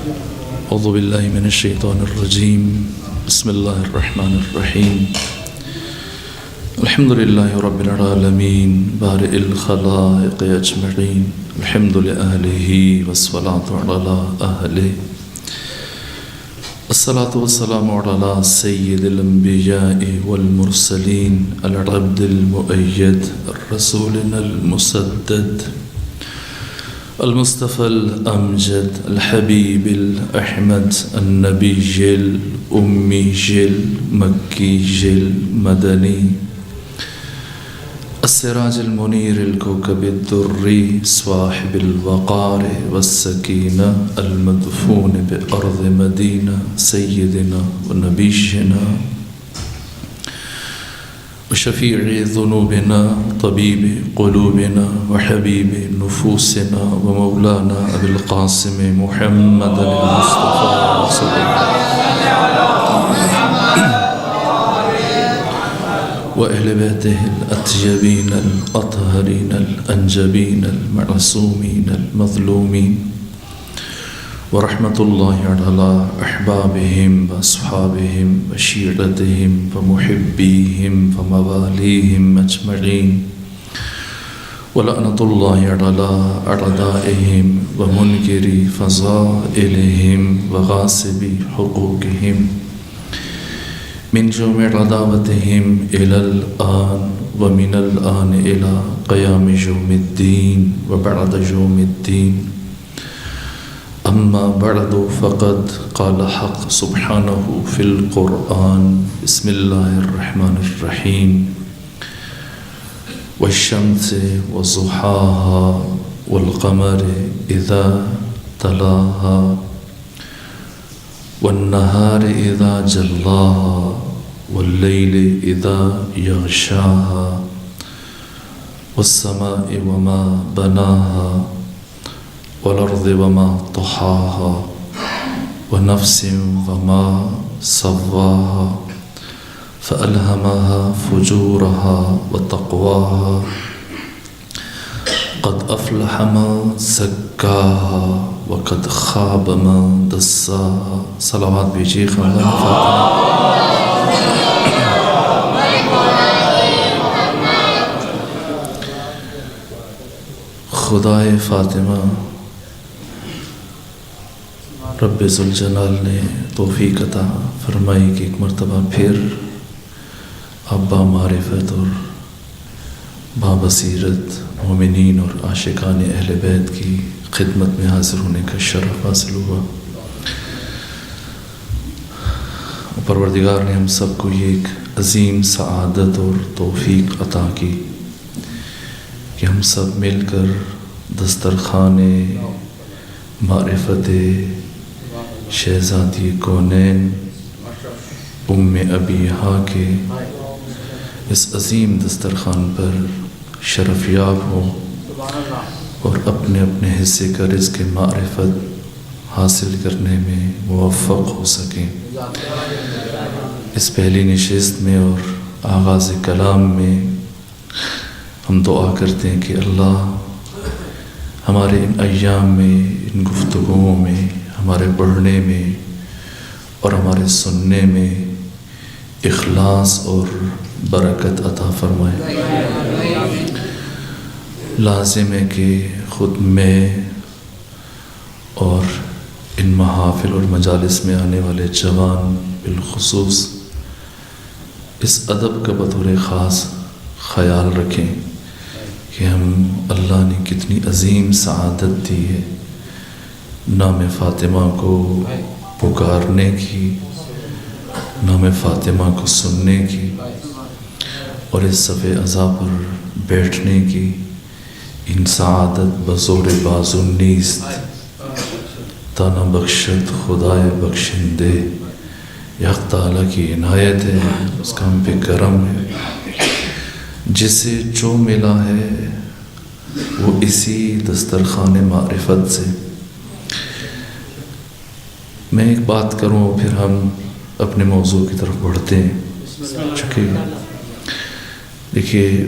اعوذ باللہ من الشیطان الرجیم بسم اللہ الرحمن الرحیم الحمد للہ رب العالمین بارئ الخلائق اجمعین الحمد لأہلہ والصلاة علی اہلہ الصلاة والسلام علی سید الانبیاء والمرسلین العبد المؤید الرسولنا المسدد المصطفى الأمجد الحبيب الأحمد النبي الأمي المكي المدني السراج المنير الكوكب الدري صاحب الوقار والسكينة المدفون بأرض مدينة سيدنا ونبينا وشفيع ذنوبنا طبيب قلوبنا وحبيب نفوسنا ومولانا أبي القاسم محمد المصطفى صلى الله وأهل بيته الأطيبين الأطهرين الأنجبين المعصومين المظلومين ورحمة الله على أحبابهم وأصحابهم وشيرتهم ومحبيهم ومواليهم أجمعين ولعنة الله على أعدائهم ومنكري فضائلهم وغاصبي حقوقهم من جميع عداوتهم إلى الآن ومن الآن إلى قيام يوم الدين وبعد يوم الدين أما بعد فقد قال حق سبحانه في القرآن بسم الله الرحمن الرحيم والشمس وضحاها والقمر إذا تلاها والنهار إذا جلاها والليل إذا يغشاها والسماء وما بناها والأرض وما طحاها ونفس وما سواها فألهمها فجورها وتقواها قد أفلح من زكاها وقد خاب من دساها صلوات بيجي خواندان خدائے فاطمہ رب ذوالجلال نے توفیق عطا فرمائی کہ ایک مرتبہ پھر آپ با معرفت اور با بصیرت مومنین اور عاشقان اہل بیت کی خدمت میں حاضر ہونے کا شرف حاصل ہوا۔ پروردگار نے ہم سب کو یہ ایک عظیم سعادت اور توفیق عطا کی کہ ہم سب مل کر دسترخوان معرفت شہزادی کونین ام ابیہا کے اس عظیم دسترخوان پر شرف یاب ہوں اور اپنے اپنے حصے کا رزق معرفت حاصل کرنے میں موفق ہو سکیں۔ اس پہلی نشست میں اور آغاز کلام میں ہم دعا کرتے ہیں کہ اللہ ہمارے ان ایام میں، ان گفتگوؤں میں، ہمارے پڑھنے میں اور ہمارے سننے میں اخلاص اور برکت عطا فرمائے۔ لازم ہے کہ خود میں اور ان محافل اور مجالس میں آنے والے جوان بالخصوص اس ادب کا بطور خاص خیال رکھیں کہ ہم اللہ نے کتنی عظیم سعادت دی ہے نام فاطمہ کو پکارنے کی، نام فاطمہ کو سننے کی اور اس صف عزا پر بیٹھنے کی۔ ان سعادت بزور بازو نیست تانا بخشت خدائے بخشندے، یک تعالیٰ کی عنایت ہے، اس کا ہم پہ کرم ہے۔ جسے جو ملا ہے وہ اسی دسترخوان معرفت سے۔ میں ایک بات کروں پھر ہم اپنے موضوع کی طرف بڑھتے ہیں۔ چونکہ دیکھیے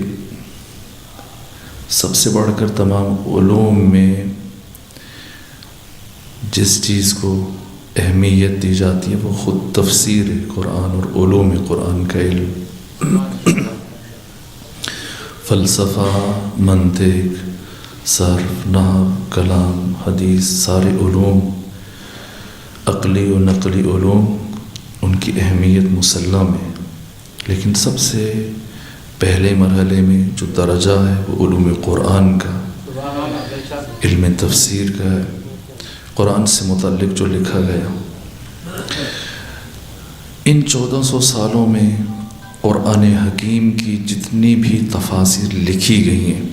سب سے بڑھ کر تمام علوم میں جس چیز کو اہمیت دی جاتی ہے وہ خود تفسیر قرآن اور علوم قرآن کا علم. فلسفہ، منطق، صرف، نحو، کلام، حدیث، سارے علوم، عقلی و نقلی علوم، ان کی اہمیت مسلم ہے، لیکن سب سے پہلے مرحلے میں جو درجہ ہے وہ علوم قرآن کا، علم تفسیر کا ہے، قرآن سے متعلق جو لکھا گیا. ان 1400 سالوں میں قرآن حکیم کی جتنی بھی تفاسیر لکھی گئی ہیں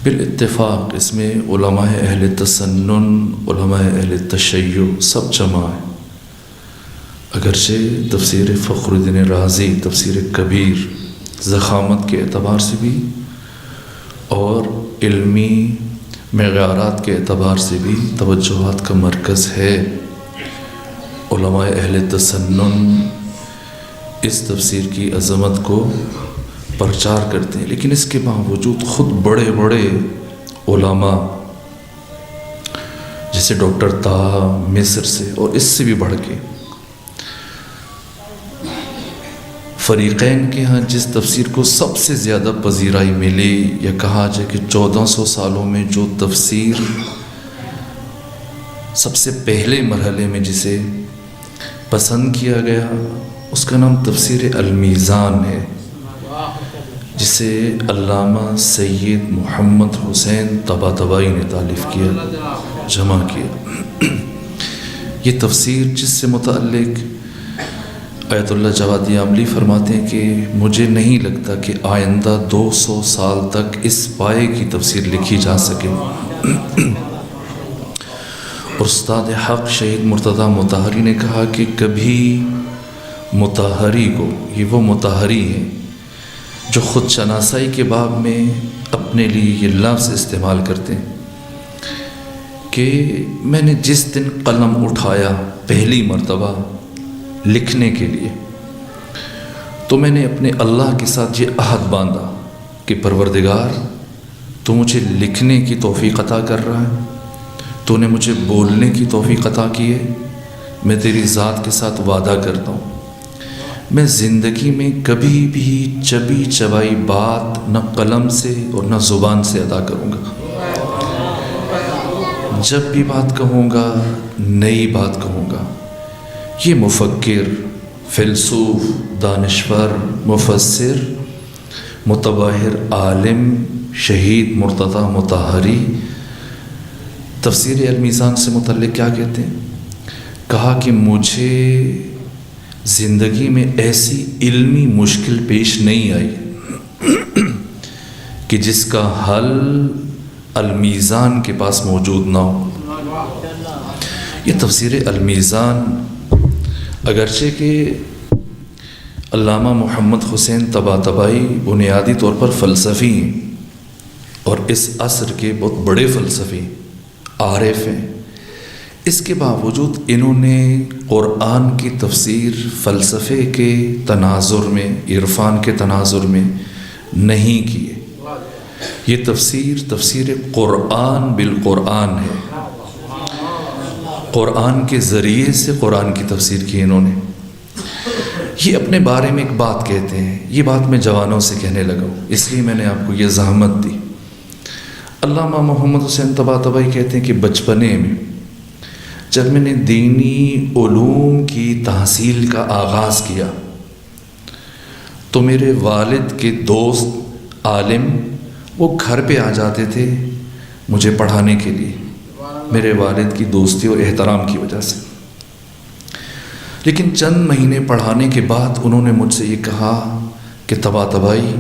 بالاتفاق اس میں علماء اہل تسنن، علماء اہل تشیع سب جمع ہیں. اگرچہ تفسیر فخر الدین رازی تفسیر کبیر ضخامت کے اعتبار سے بھی اور علمی معیارات کے اعتبار سے بھی توجہات کا مرکز ہے. علماء اہل تسنن اس تفسیر کی عظمت کو پرچار کرتے ہیں، لیکن اس کے باوجود خود بڑے بڑے علماء جیسے ڈاکٹر طہ مصر سے اور اس سے بھی بڑھ کے فریقین کے ہاں جس تفسیر کو سب سے زیادہ پذیرائی ملی، یا کہا جائے کہ 1400 سالوں میں جو تفسیر سب سے پہلے مرحلے میں جسے پسند کیا گیا اس کا نام تفسیر المیزان ہے، جسے علامہ سید محمد حسین طباطبائی نے تالیف کیا، جمع کیا. یہ تفسیر جس سے متعلق آیت اللہ جوادی عاملی فرماتے ہیں کہ مجھے نہیں لگتا کہ آئندہ 200 سال تک اس پائے کی تفسیر لکھی جا سکے. استاد حق شہید مرتضیٰ مطہری نے کہا کہ کبھی مطہری کو، یہ وہ مطہری ہیں جو خود شناسائی کے باب میں اپنے لیے یہ لفظ استعمال کرتے ہیں کہ میں نے جس دن قلم اٹھایا پہلی مرتبہ لکھنے کے لیے تو میں نے اپنے اللہ کے ساتھ یہ عہد باندھا کہ پروردگار تو مجھے لکھنے کی توفیق عطا کر رہا ہے، تو نے مجھے بولنے کی توفیق عطا کی ہے، میں تیری ذات کے ساتھ وعدہ کرتا ہوں میں زندگی میں کبھی بھی چبی چبائی بات نہ قلم سے اور نہ زبان سے ادا کروں گا. جب بھی بات کہوں گا نئی بات کہوں گا. یہ مفکر، فیلسوف، دانشور، مفسر، متبحر، عالم شہید مرتضیٰ مطہری تفسیر المیزان سے متعلق کیا کہتے ہیں؟ کہا کہ مجھے زندگی میں ایسی علمی مشکل پیش نہیں آئی کہ جس کا حل المیزان کے پاس موجود نہ ہو. یہ تفسیر المیزان اگرچہ کہ علامہ محمد حسین طباطبائی بنیادی طور پر فلسفی ہیں اور اس عصر کے بہت بڑے فلسفی عارف ہیں، اس کے باوجود انہوں نے قرآن کی تفسیر فلسفے کے تناظر میں، عرفان کے تناظر میں نہیں کی ہے. یہ تفسیر قرآن بالقرآن ہے. قرآن کے ذریعے سے قرآن کی تفسیر کی انہوں نے. یہ اپنے بارے میں ایک بات کہتے ہیں، یہ بات میں جوانوں سے کہنے لگا ہوں، اس لیے میں نے آپ کو یہ زحمت دی. علامہ محمد حسین طباطبائی کہتے ہیں کہ بچپنے میں جب میں نے دینی علوم کی تحصیل کا آغاز کیا تو میرے والد کے دوست عالم وہ گھر پہ آ جاتے تھے مجھے پڑھانے کے لیے، میرے والد کی دوستی اور احترام کی وجہ سے. لیکن چند مہینے پڑھانے کے بعد انہوں نے مجھ سے یہ کہا کہ طباطبائی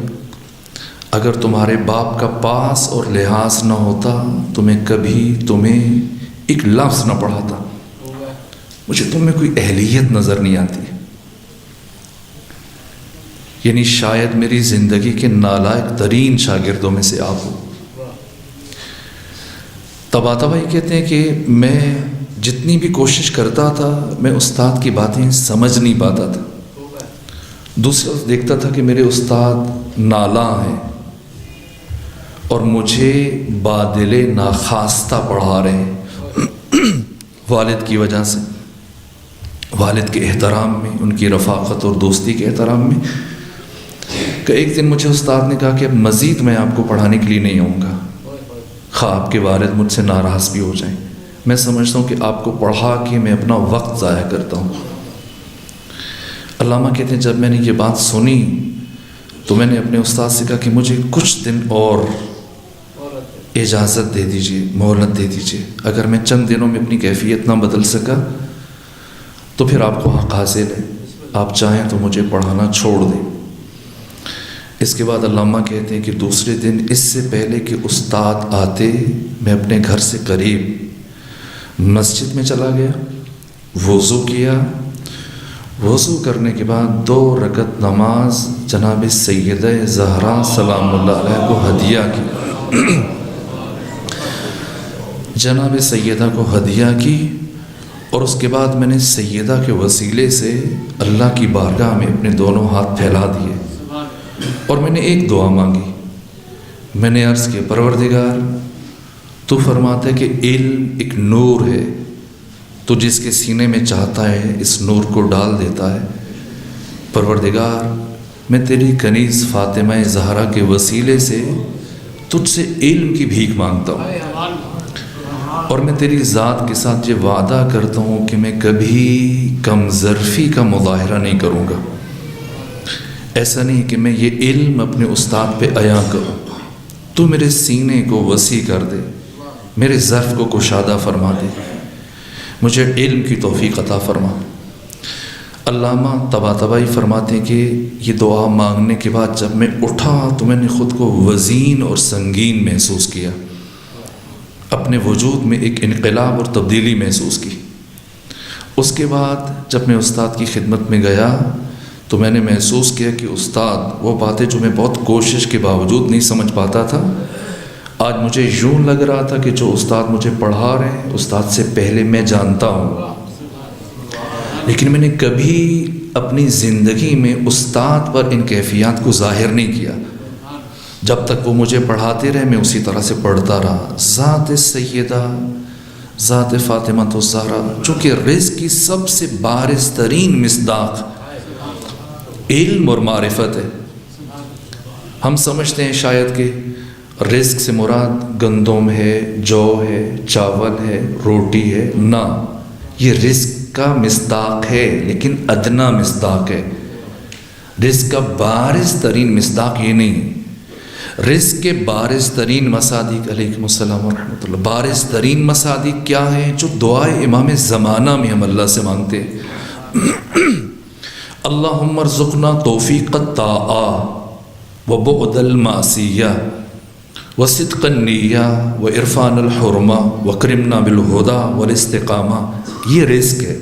اگر تمہارے باپ کا پاس اور لحاظ نہ ہوتا تو میں کبھی تمہیں ایک لفظ نہ پڑھاتا. مجھے تم میں کوئی اہلیت نظر نہیں آتی، یعنی شاید میری زندگی کے نالائق ترین شاگردوں میں سے آپ ہو. طباطبائی کہتے ہیں کہ میں جتنی بھی کوشش کرتا تھا میں استاد کی باتیں سمجھ نہیں پاتا تھا. دوسری طرف دیکھتا تھا کہ میرے استاد نالاں ہیں اور مجھے بادل ناخواستہ پڑھا رہے ہیں. والد کی وجہ سے، والد کے احترام میں، ان کی رفاقت اور دوستی کے احترام میں، کہ ایک دن مجھے استاد نے کہا کہ اب مزید میں آپ کو پڑھانے کے لیے نہیں آؤں گا، خواہ آپ کے والد مجھ سے ناراض بھی ہو جائیں، میں سمجھتا ہوں کہ آپ کو پڑھا کے میں اپنا وقت ضائع کرتا ہوں۔ علامہ کہتے ہیں جب میں نے یہ بات سنی تو میں نے اپنے استاد سے کہا کہ مجھے کچھ دن اور اجازت دے دیجیے، مہلت دے دیجیے، اگر میں چند دنوں میں اپنی کیفیت نہ بدل سکا تو پھر آپ کو حق حاصل ہے، آپ چاہیں تو مجھے پڑھانا چھوڑ دیں۔ اس کے بعد علامہ کہتے ہیں کہ دوسرے دن اس سے پہلے کہ استاد آتے میں اپنے گھر سے قریب مسجد میں چلا گیا، وضو کیا، وضو کرنے کے بعد 2 رکعت نماز جناب سیدہ زہرا سلام اللہ علیہ کو ہدیہ کی، جناب سیدہ کو ہدیہ کی، اور اس کے بعد میں نے سیدہ کے وسیلے سے اللہ کی بارگاہ میں اپنے دونوں ہاتھ پھیلا دیے اور میں نے ایک دعا مانگی۔ میں نے عرض کیا پروردگار تو فرماتا ہے کہ علم ایک نور ہے، تو جس کے سینے میں چاہتا ہے اس نور کو ڈال دیتا ہے، پروردگار میں تیری کنیز فاطمہ زہرا کے وسیلے سے تجھ سے علم کی بھیک مانگتا ہوں، اور میں تیری ذات کے ساتھ یہ وعدہ کرتا ہوں کہ میں کبھی کم ظرفی کا مظاہرہ نہیں کروں گا، ایسا نہیں کہ میں یہ علم اپنے استاد پہ عیاں کروں، تو میرے سینے کو وسیع کر دے، میرے ظرف کو کشادہ فرما دے، مجھے علم کی توفیق عطا فرما۔ علامہ طباطبائی فرماتے ہیں کہ یہ دعا مانگنے کے بعد جب میں اٹھا تو میں نے خود کو وزین اور سنگین محسوس کیا، اپنے وجود میں ایک انقلاب اور تبدیلی محسوس کی۔ اس کے بعد جب میں استاد کی خدمت میں گیا تو میں نے محسوس کیا کہ استاد وہ باتیں جو میں بہت کوشش کے باوجود نہیں سمجھ پاتا تھا، آج مجھے یوں لگ رہا تھا کہ جو استاد مجھے پڑھا رہے ہیں استاد سے پہلے میں جانتا ہوں، لیکن میں نے کبھی اپنی زندگی میں استاد پر ان کیفیات کو ظاہر نہیں کیا۔ جب تک وہ مجھے پڑھاتے رہے میں اسی طرح سے پڑھتا رہا۔ ذات سیدہ، ذات فاطمہ الزہرا، چونکہ رزق کی سب سے بارز ترین مصداق علم اور معرفت ہے۔ ہم سمجھتے ہیں شاید کہ رزق سے مراد گندم ہے، جو ہے، چاول ہے، روٹی ہے، نہ، یہ رزق کا مصداق ہے لیکن ادنا مصداق ہے، رزق کا بارز ترین مصداق یہ نہیں۔ رزق کے بارز ترین مصادیق، علیکم السلام ورحمۃ اللہ، بارز ترین مصادیق کیا ہیں جو دعائے امام زمانہ میں ہم اللہ سے مانگتے ہیں؟ اللہم ارزقنا توفیق الطاعہ وبعد المعصیہ وصدق النیہ وعرفان الحرمہ وکرمنا بالہدی والاستقامہ، یہ رزق ہے۔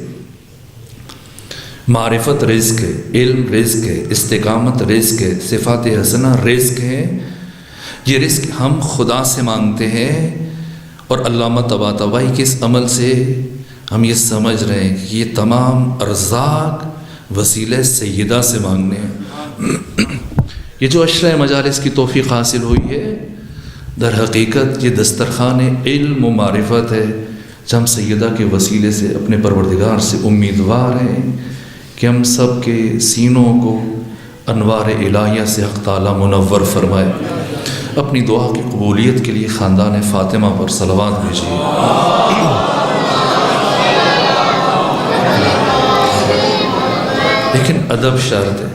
معرفت رزق ہے، علم رزق ہے، استقامت رزق ہے، صفات حسنہ رزق ہے۔ یہ رزق ہم خدا سے مانگتے ہیں، اور علامہ طباطبائی کے اس عمل سے ہم یہ سمجھ رہے ہیں کہ یہ تمام ارزاق وسیلہ سیدہ سے مانگنے ہیں۔ یہ جو عشرہ مجالس کی توفیق حاصل ہوئی ہے، در حقیقت یہ دسترخوان علم و معرفت ہے، جب ہم سیدہ کے وسیلے سے اپنے پروردگار سے امیدوار ہیں کہ ہم سب کے سینوں کو انوار الہیہ سے حق تعالیٰ منور فرمائے۔ اپنی دعا کی قبولیت کے لیے خاندان فاطمہ پر صلوات بھیجیے۔ لیکن ادب شرط ہے،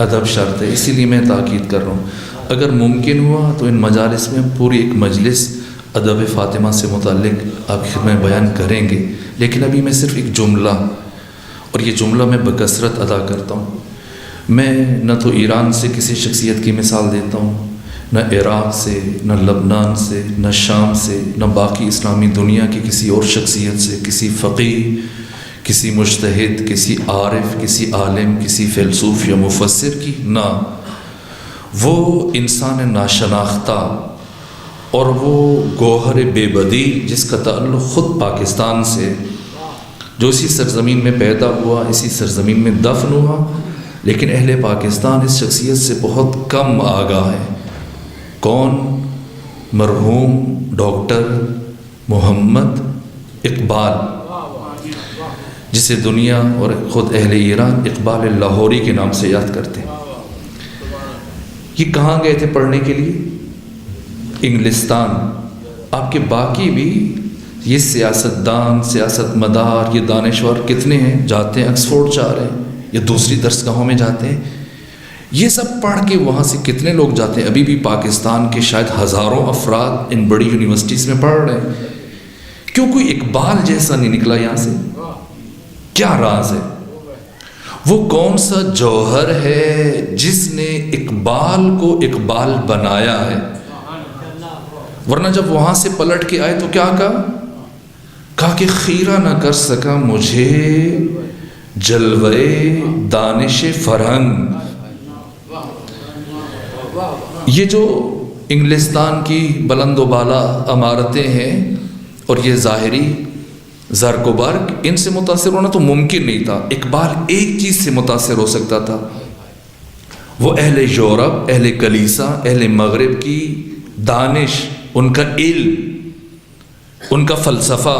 ادب شرط ہے، اسی لیے میں تاکید کر رہا ہوں، اگر ممکن ہوا تو ان مجالس میں پوری ایک مجلس ادب فاطمہ سے متعلق آپ کی خدمت میں بیان کریں گے، لیکن ابھی میں صرف ایک جملہ، اور یہ جملہ میں بکثرت ادا کرتا ہوں۔ میں نہ تو ایران سے کسی شخصیت کی مثال دیتا ہوں، نہ عراق سے، نہ لبنان سے، نہ شام سے، نہ باقی اسلامی دنیا کی کسی اور شخصیت سے، کسی فقیہ، کسی مجتہد، کسی عارف، کسی عالم، کسی فیلسوف یا مفسر کی، نہ، وہ انسان ناشناختہ اور وہ گوہر بے بدی جس کا تعلق خود پاکستان سے، جو اسی سرزمین میں پیدا ہوا، اسی سرزمین میں دفن ہوا، لیکن اہل پاکستان اس شخصیت سے بہت کم آگاہ ہے۔ کون؟ مرحوم ڈاکٹر محمد اقبال، جسے دنیا اور خود اہل ایران اقبال لاہوری کے نام سے یاد کرتے ہیں۔ یہ کہاں گئے تھے پڑھنے کے لیے؟ انگلستان۔ آپ کے باقی بھی یہ سیاستدان، سیاست مدار، یہ دانشور کتنے ہیں جاتے ہیں آکسفورڈ جا رہے ہیں یا دوسری درسگاہوں میں جاتے ہیں، یہ سب پڑھ کے وہاں سے کتنے لوگ جاتے ہیں؟ ابھی بھی پاکستان کے شاید ہزاروں افراد ان بڑی یونیورسٹیز میں پڑھ رہے ہیں۔ کیوں کوئی اقبال جیسا نہیں نکلا یہاں سے؟ کیا راز ہے؟ وہ کون سا جوہر ہے جس نے اقبال کو اقبال بنایا ہے؟ ورنہ جب وہاں سے پلٹ کے آئے تو کیا کہا کہ خیرہ نہ کر سکا مجھے جلوے دانش فرہنگ۔ یہ جو انگلستان کی بلند و بالا عمارتیں ہیں اور یہ ظاہری زرق و برق، ان سے متاثر ہونا تو ممکن نہیں تھا۔ اقبال ایک چیز سے متاثر ہو سکتا تھا، وہ اہل یورپ، اہل کلیسا، اہل مغرب کی دانش، ان کا علم، ان کا فلسفہ،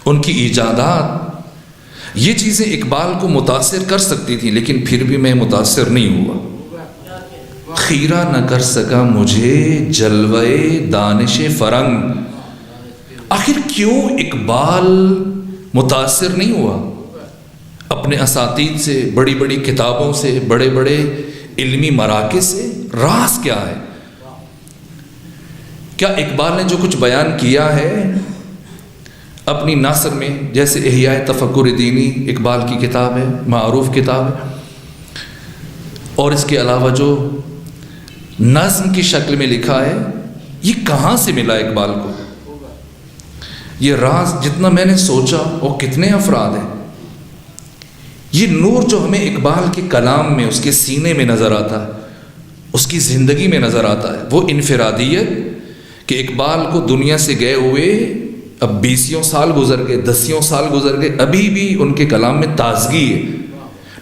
ان کی ایجادات، یہ چیزیں اقبال کو متاثر کر سکتی تھیں، لیکن پھر بھی میں متاثر نہیں ہوا۔ خیرہ نہ کر سکا مجھے جلوے دانش فرنگ۔ آخر کیوں اقبال متاثر نہیں ہوا اپنے اساتید سے، بڑی بڑی کتابوں سے، بڑے بڑے علمی مراکز سے؟ راز کیا ہے؟ کیا اقبال نے جو کچھ بیان کیا ہے اپنی نثر میں، جیسے احیاء تفکر دینی اقبال کی کتاب ہے، معروف کتاب ہے، اور اس کے علاوہ جو نظم کی شکل میں لکھا ہے، یہ کہاں سے ملا اقبال کو؟ یہ راز جتنا میں نے سوچا، اور کتنے افراد ہیں، یہ نور جو ہمیں اقبال کے کلام میں، اس کے سینے میں نظر آتا ہے، اس کی زندگی میں نظر آتا ہے، وہ انفرادیت کہ اقبال کو دنیا سے گئے ہوئے اب 20 سال گزر گئے، 10 سال گزر گئے، ابھی بھی ان کے کلام میں تازگی ہے۔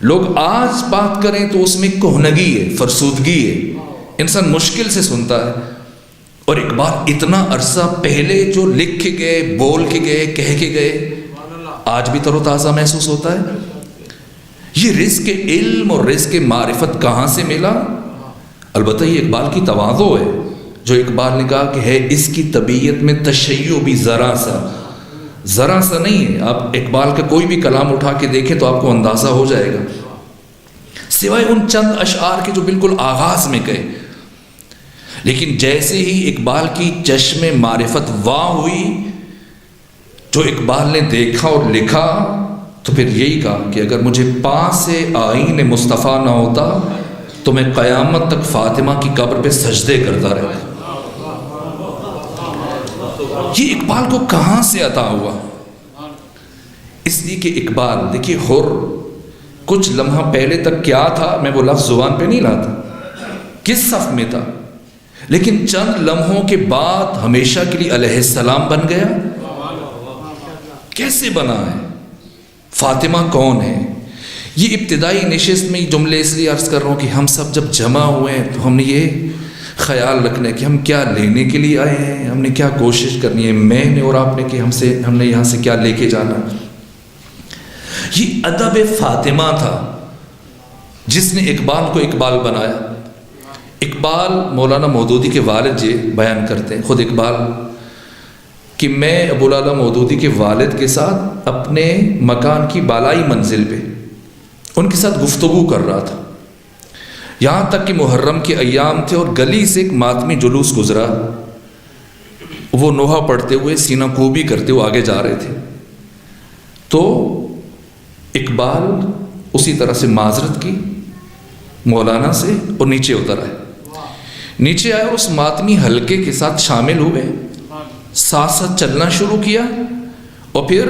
لوگ آج بات کریں تو اس میں کہنگی ہے، فرسودگی ہے، انسان مشکل سے سنتا ہے۔ اور اقبال اتنا عرصہ پہلے جو لکھ کے گئے، بول کے گئے، کہہ کے گئے، آج بھی تر و تازہ محسوس ہوتا ہے۔ یہ رزق علم اور رزق معرفت کہاں سے ملا؟ البتہ یہ اقبال کی تواضع ہے، جو اقبال نے کہا کہ ہے اس کی طبیعت میں تشیع بھی ذرا سا نہیں ہے۔ آپ اقبال کا کوئی بھی کلام اٹھا کے دیکھیں تو آپ کو اندازہ ہو جائے گا، سوائے ان چند اشعار کے جو بالکل آغاز میں گئے۔ لیکن جیسے ہی اقبال کی چشم معرفت واہ ہوئی، جو اقبال نے دیکھا اور لکھا، تو پھر یہی کہا کہ اگر مجھے پاس سے آئین مصطفیٰ نہ ہوتا تو میں قیامت تک فاطمہ کی قبر پہ سجدے کرتا رہتا۔ یہ اقبال کو کہاں سے عطا ہوا؟ اس لیے کہ اقبال دیکھیے حر کچھ لمحہ پہلے تک کیا تھا، میں وہ لفظ زبان پہ نہیں لاتا، کس صف میں تھا، لیکن چند لمحوں کے بعد ہمیشہ کے لیے علیہ السلام بن گیا۔ کیسے بنا ہے؟ فاطمہ کون ہے؟ یہ ابتدائی نشست میں یہ جملے اس لیے عرض کر رہا ہوں کہ ہم سب جب جمع ہوئے ہیں تو ہم نے یہ خیال رکھنا ہے کہ ہم کیا لینے کے لیے آئے ہیں، ہم نے کیا کوشش کرنی ہے، میں نے اور آپ نے، کہ ہم نے یہاں سے کیا لے کے جانا۔ یہ ادب فاطمہ تھا جس نے اقبال کو اقبال بنایا۔ اقبال مولانا مودودی کے والد جی بیان کرتے ہیں، خود اقبال، کہ میں ابوالعلا مودودی کے والد کے ساتھ اپنے مکان کی بالائی منزل پہ ان کے ساتھ گفتگو کر رہا تھا، یہاں تک کہ محرم کے ایام تھے اور گلی سے ایک ماتمی جلوس گزرا، وہ نوحہ پڑھتے ہوئے سینہ کوبی کرتے ہوئے آگے جا رہے تھے، تو اقبال اسی طرح سے معذرت کی مولانا سے اور نیچے اتر آئے۔ نیچے آئے اور اس ماتمی حلقے کے ساتھ شامل ہوئے، ساتھ ساتھ چلنا شروع کیا، اور پھر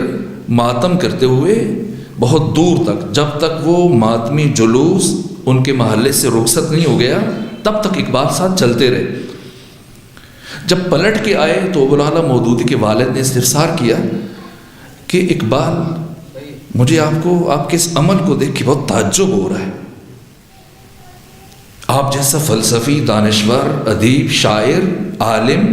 ماتم کرتے ہوئے بہت دور تک، جب تک وہ ماتمی جلوس ان کے محلے سے رخصت نہیں ہو گیا تب تک اقبال ساتھ چلتے رہے۔ جب پلٹ کے آئے تو ابوالعلا مودودی کے والد نے استفسار کیا کہ اقبال، مجھے آپ کے اس عمل کو دیکھ کے بہت تعجب ہو رہا ہے، آپ جیسا فلسفی، دانشور، ادیب، شاعر، عالم،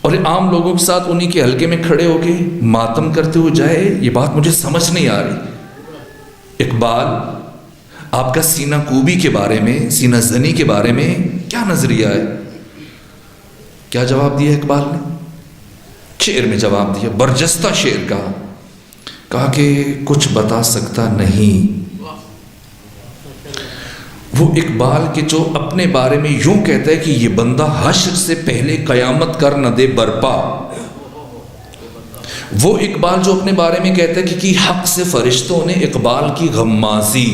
اور عام لوگوں کے ساتھ انہی کے حلقے میں کھڑے ہو کے ماتم کرتے ہوئے جائے، یہ بات مجھے سمجھ نہیں آ رہی۔ اقبال، آپ کا سینہ کوبی کے بارے میں، سینہ زنی کے بارے میں کیا نظریہ ہے؟ کیا جواب دیا اقبال نے؟ شعر میں جواب دیا، برجستہ شعر کہا کہ کچھ بتا سکتا نہیں۔ وہ اقبال کے جو اپنے بارے میں یوں کہتا ہے کہ یہ بندہ حشر سے پہلے قیامت کر نہ دے برپا۔ وہ اقبال جو اپنے بارے میں کہتا ہے کہ کی حق سے فرشتوں نے اقبال کی غمازی،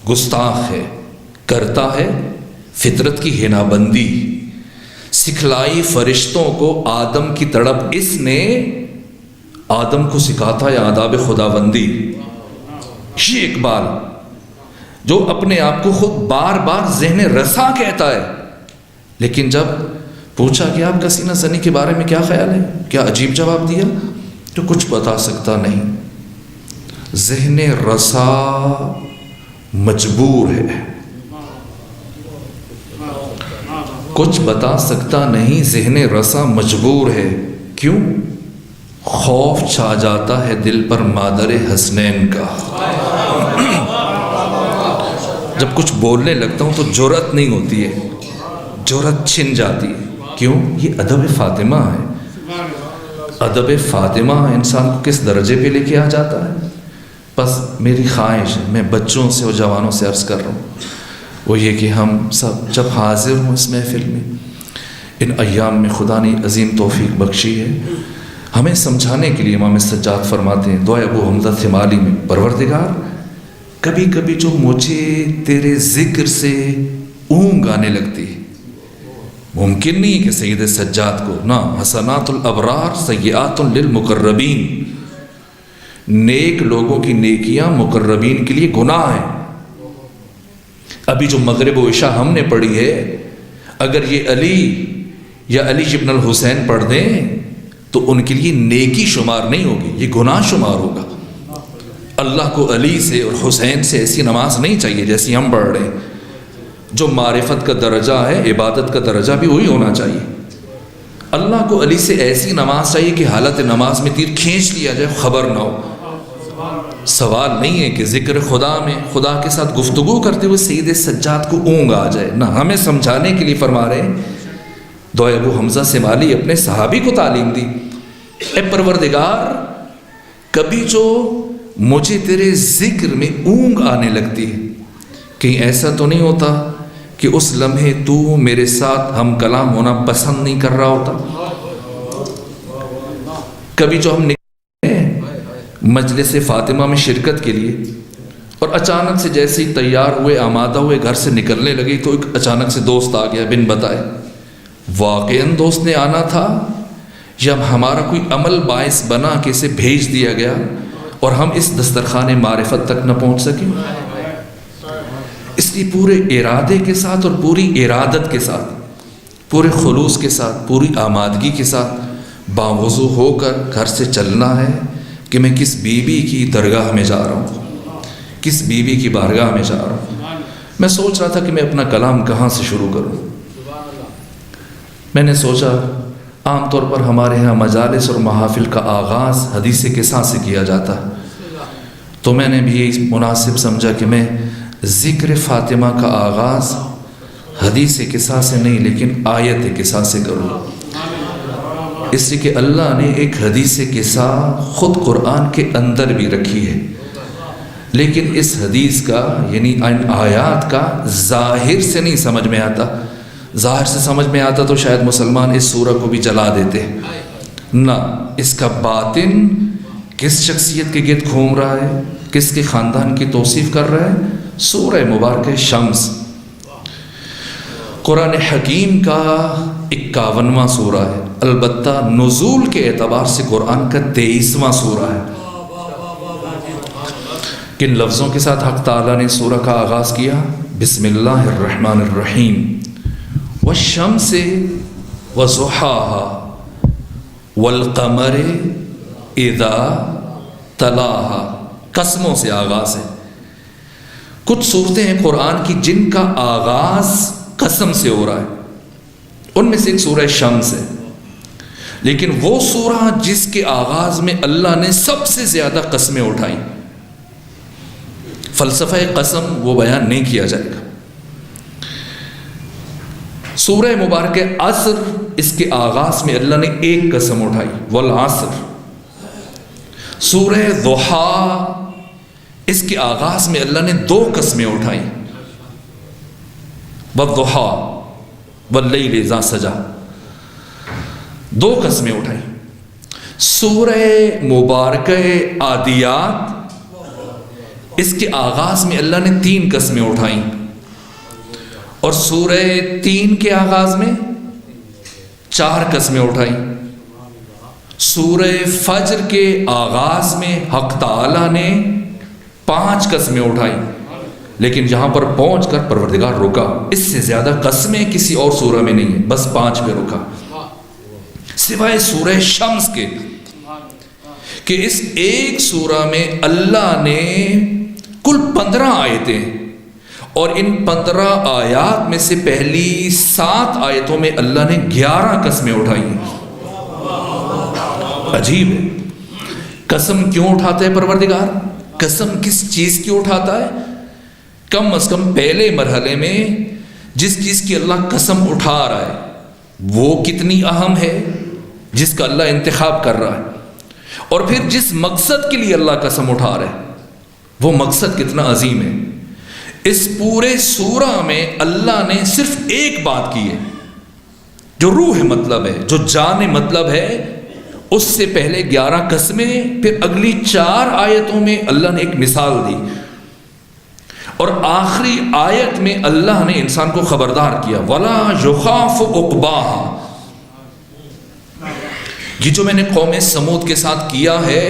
گستاخ ہے، کرتا ہے فطرت کی ہنا بندی، سکھلائی فرشتوں کو آدم کی تڑپ، اس نے آدم کو سکھاتا ہے آداب خداوندی۔ یہ اقبال جو اپنے آپ کو خود بار بار ذہن رسا کہتا ہے، لیکن جب پوچھا کہ آپ کا سینہ زنی کے بارے میں کیا خیال ہے، کیا عجیب جواب دیا، تو کچھ بتا سکتا نہیں۔ ذہن رسا مجبور ہے، کچھ بتا سکتا نہیں، ذہن رسا مجبور ہے۔ کیوں؟ خوف چھا جاتا ہے دل پر مادر حسنین کا۔ جب کچھ بولنے لگتا ہوں تو جرأت نہیں ہوتی ہے، جرأت چھن جاتی ہے۔ کیوں؟ یہ ادب فاطمہ ہے۔ ادب فاطمہ انسان کو کس درجے پہ لے کے آ جاتا ہے۔ بس میری خواہش ہے، میں بچوں سے اور جوانوں سے عرض کر رہا ہوں، وہ یہ کہ ہم سب جب حاضر ہوں اس محفل میں، ان ایام میں خدا نے عظیم توفیق بخشی ہے، ہمیں سمجھانے کے لیے امام سجاد فرماتے ہیں دعائے ابو حمزہ ثمالی میں، پروردگار کبھی کبھی جو مجھے تیرے ذکر سے اونگ آنے لگتی ہے، ممکن نہیں کہ سید سجاد کو نہ حسنات الابرار سیئات للمقربین، نیک لوگوں کی نیکیاں مقربین کے لیے گناہ ہیں۔ ابھی جو مغرب و عشاء ہم نے پڑھی ہے، اگر یہ علی یا علی ابن الحسین پڑھ دیں تو ان کے لیے نیکی شمار نہیں ہوگی، یہ گناہ شمار ہوگا۔ اللہ کو علی سے اور حسین سے ایسی نماز نہیں چاہیے جیسی ہم پڑھ رہے ہیں۔ جو معرفت کا درجہ ہے، عبادت کا درجہ بھی وہی ہونا چاہیے۔ اللہ کو علی سے ایسی نماز چاہیے کہ حالت نماز میں تیر کھینچ لیا جائے، خبر نہ ہو۔ سوال نہیں ہے کہ ذکر خدا میں خدا کے ساتھ گفتگو کرتے ہوئے سید سجاد کو اونگ آ جائے، نہ، ہمیں سمجھانے کے لیے فرما رہے ہیں۔ دعائے ابو حمزہ ثمالی اپنے صحابی کو تعلیم دی، اے پروردگار کبھی جو مجھے تیرے ذکر میں اونگ آنے لگتی ہے، کہیں ایسا تو نہیں ہوتا کہ اس لمحے تو میرے ساتھ ہم کلام ہونا پسند نہیں کر رہا ہوتا؟ کبھی جو ہم نکلے مجلس فاطمہ میں شرکت کے لیے اور اچانک سے جیسے ہی تیار ہوئے، آمادہ ہوئے، گھر سے نکلنے لگے تو ایک اچانک سے دوست آ گیا بن بتائے۔ واقعاً دوست نے آنا تھا یا ہمارا کوئی عمل باعث بنا کہ اسے بھیج دیا گیا اور ہم اس دسترخوان معرفت تک نہ پہنچ سکیں؟ اس لیے پورے ارادے کے ساتھ اور پوری ارادت کے ساتھ، پورے خلوص کے ساتھ، پوری آمادگی کے ساتھ باوضو ہو کر گھر سے چلنا ہے کہ میں کس بیوی کی درگاہ میں جا رہا ہوں، کس بیوی کی بارگاہ میں جا رہا ہوں۔ میں سوچ رہا تھا کہ میں اپنا کلام کہاں سے شروع کروں۔ میں نے سوچا عام طور پر ہمارے ہاں مجالس اور محافل کا آغاز حدیث قصہ سے کیا جاتا ہے، تو میں نے بھی یہ مناسب سمجھا کہ میں ذکر فاطمہ کا آغاز حدیث قصہ سے نہیں لیکن آیت قصہ سے کروں، اس لیے کہ اللہ نے ایک حدیث قصہ خود قرآن کے اندر بھی رکھی ہے، لیکن اس حدیث کا یعنی ان آیات کا ظاہر سے نہیں سمجھ میں آتا۔ ظاہر سے سمجھ میں آتا تو شاید مسلمان اس سورہ کو بھی جلا دیتے، نہ، اس کا باطن کس شخصیت کے گرد گھوم رہا ہے، کس کے خاندان کی توصیف کر رہا ہے؟ سورہ مبارکہ شمس، قرآن حکیم کا 51واں سورہ ہے، البتہ نزول کے اعتبار سے قرآن کا 23واں سورہ ہے۔ کن لفظوں کے ساتھ حق تعالیٰ نے سورہ کا آغاز کیا؟ بسم اللہ الرحمن الرحیم، والشمس وضحاها والقمر اذا تلاها، قسموں سے آغاز ہے۔ کچھ صورتیں ہیں قرآن کی جن کا آغاز قسم سے ہو رہا ہے، ان میں سے ایک سورہ شمس ہے۔ لیکن وہ سورہ جس کے آغاز میں اللہ نے سب سے زیادہ قسمیں اٹھائیں، فلسفہ قسم وہ بیان نہیں کیا جائے گا۔ سورہ مبارکہ عصر، اس کے آغاز میں اللہ نے ایک قسم اٹھائی، والعصر۔ سورہ ضحیٰ، اس کے آغاز میں اللہ نے دو قسمیں اٹھائیں، والضحیٰ واللیل اذا سجا، دو قسمیں اٹھائیں۔ سورہ مبارکہ عادیات، اس کے آغاز میں اللہ نے تین قسمیں اٹھائیں، اور سورہ تین کے آغاز میں چار قسمیں اٹھائیں۔ سورہ فجر کے آغاز میں حق تعالیٰ نے 5 قسمیں اٹھائیں، لیکن یہاں پر پہنچ کر پروردگار رکا، اس سے زیادہ قسمیں کسی اور سورہ میں نہیں ہیں، بس 5 پہ رکا، سوائے سورہ شمس کے، کہ اس ایک سورہ میں اللہ نے کل 15 آیتیں، اور ان 15 آیات میں سے پہلی 7 آیتوں میں اللہ نے 11 قسمیں اٹھائی ہیں۔ عجیب ہے، قسم کیوں اٹھاتا ہے پروردگار؟ قسم کس چیز کی اٹھاتا ہے؟ کم از کم پہلے مرحلے میں جس چیز کی اللہ قسم اٹھا رہا ہے وہ کتنی اہم ہے، جس کا اللہ انتخاب کر رہا ہے، اور پھر جس مقصد کے لیے اللہ قسم اٹھا رہا ہے وہ مقصد کتنا عظیم ہے۔ اس پورے سورہ میں اللہ نے صرف ایک بات کی ہے، جو روح مطلب ہے، جو جان مطلب ہے، اس سے پہلے 11 قسمیں، پھر اگلی 4 آیتوں میں اللہ نے ایک مثال دی، اور آخری آیت میں اللہ نے انسان کو خبردار کیا، وَلَا يُخَافُ عُقْبَاهَا۔ یہ جو میں نے قوم سمود کے ساتھ کیا ہے،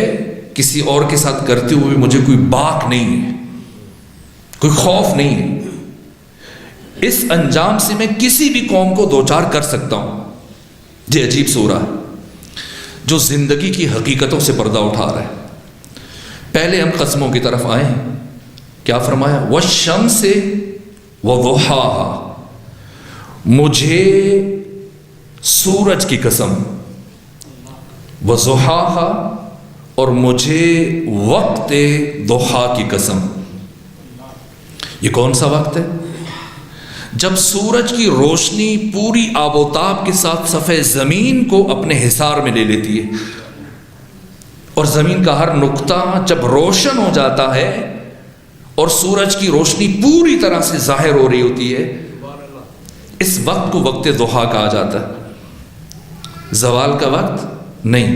کسی اور کے ساتھ کرتے ہوئے مجھے کوئی باک نہیں ہے، کوئی خوف نہیں ہے، اس انجام سے میں کسی بھی قوم کو دوچار کر سکتا ہوں۔ یہ عجیب سورہ ہے جو زندگی کی حقیقتوں سے پردہ اٹھا رہا ہے۔ پہلے ہم قسموں کی طرف آئے ہیں، کیا فرمایا؟ والشمس وضحاها، مجھے سورج کی قسم، وضحاها، اور مجھے وقت ضحیٰ کی قسم۔ یہ کون سا وقت ہے؟ جب سورج کی روشنی پوری آب و تاب کے ساتھ صفحہ زمین کو اپنے حصار میں لے لیتی ہے، اور زمین کا ہر نقطہ جب روشن ہو جاتا ہے اور سورج کی روشنی پوری طرح سے ظاہر ہو رہی ہوتی ہے، اس وقت کو وقت ضحیٰ کہا جاتا ہے۔ زوال کا وقت نہیں،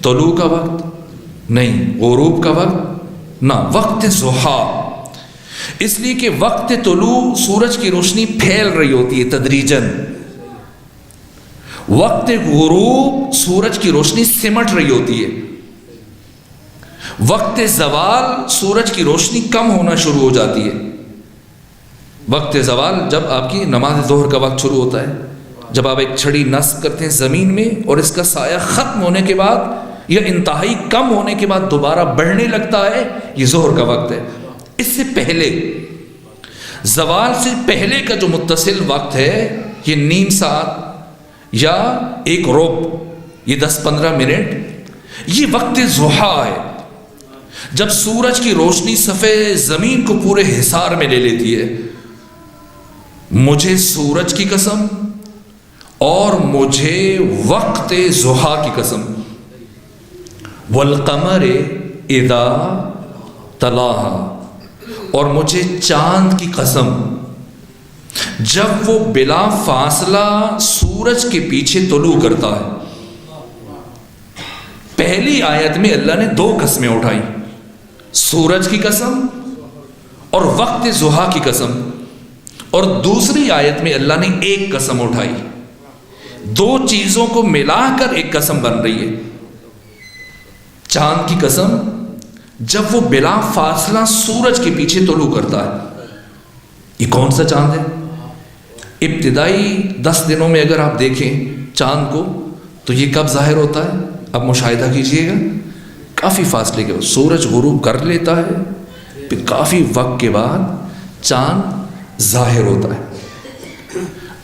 طلوع کا وقت نہیں، غروب کا وقت نہ، وقت ضحیٰ، اس لیے کہ وقت طلوع سورج کی روشنی پھیل رہی ہوتی ہے تدریجاً، وقت غروب سورج کی روشنی سمٹ رہی ہوتی ہے، وقت زوال سورج کی روشنی کم ہونا شروع ہو جاتی ہے۔ وقت زوال جب آپ کی نماز ظہر کا وقت شروع ہوتا ہے، جب آپ ایک چھڑی نصب کرتے ہیں زمین میں اور اس کا سایہ ختم ہونے کے بعد یا انتہائی کم ہونے کے بعد دوبارہ بڑھنے لگتا ہے، یہ ظہر کا وقت ہے۔ اس سے پہلے، زوال سے پہلے کا جو متصل وقت ہے، یہ نیم ساعت یا 1 ربع، یہ 10-15 منٹ، یہ وقت ضحیٰ ہے، جب سورج کی روشنی صفحہ زمین کو پورے حصار میں لے لیتی ہے۔ مجھے سورج کی قسم اور مجھے وقت ضحیٰ کی قسم، والقمر اذا تلاہا، اور مجھے چاند کی قسم جب وہ بلا فاصلہ سورج کے پیچھے طلوع کرتا ہے۔ پہلی آیت میں اللہ نے 2 قسمیں اٹھائی، سورج کی قسم اور وقت ضحیٰ کی قسم، اور دوسری آیت میں اللہ نے 1 قسم اٹھائی۔ 2 چیزوں کو ملا کر ایک قسم بن رہی ہے۔ چاند کی قسم جب وہ بلا فاصلہ سورج کے پیچھے طلوع کرتا ہے۔ یہ کون سا چاند ہے؟ ابتدائی 10 دنوں میں اگر آپ دیکھیں چاند کو تو یہ کب ظاہر ہوتا ہے؟ اب مشاہدہ کیجئے گا، کافی فاصلے کے بعد سورج غروب کر لیتا ہے، پھر کافی وقت کے بعد چاند ظاہر ہوتا ہے۔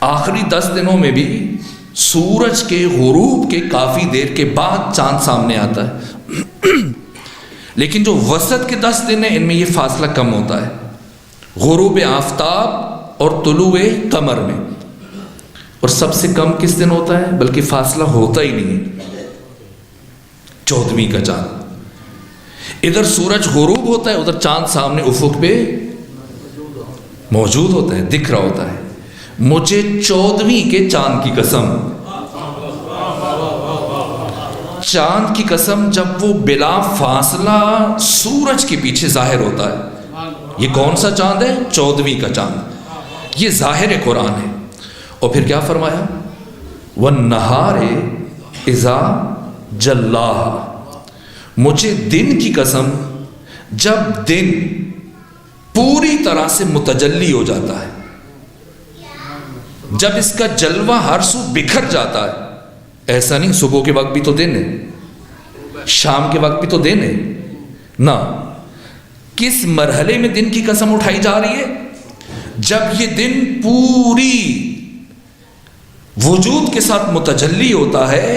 آخری 10 دنوں میں بھی سورج کے غروب کے کافی دیر کے بعد چاند سامنے آتا ہے، لیکن جو وسط کے 10 دن ہیں ان میں یہ فاصلہ کم ہوتا ہے، غروب آفتاب اور طلوع قمر میں، اور سب سے کم کس دن ہوتا ہے؟ بلکہ فاصلہ ہوتا ہی نہیں ہے، 14ویں کا چاند۔ ادھر سورج غروب ہوتا ہے، ادھر چاند سامنے افق پہ موجود ہوتا ہے، دکھ رہا ہوتا ہے۔ مجھے 14ویں کے چاند کی قسم، چاند کی قسم جب وہ بلا فاصلہ سورج کے پیچھے ظاہر ہوتا ہے۔ یہ کون سا چاند ہے؟ 14ویں کا چاند، یہ ظاہر قرآن ہے۔ اور پھر کیا فرمایا؟ وَالنَّهَارِ إِذَا جَلَّاهَا، مجھے دن کی قسم جب دن پوری طرح سے متجلی ہو جاتا ہے، جب اس کا جلوہ ہر سو بکھر جاتا ہے۔ ایسا نہیں صبح کے وقت بھی تو دن ہے، شام کے وقت بھی تو دن ہے نا۔ کس مرحلے میں دن کی قسم اٹھائی جا رہی ہے؟ جب یہ دن پوری وجود کے ساتھ متجلی ہوتا ہے،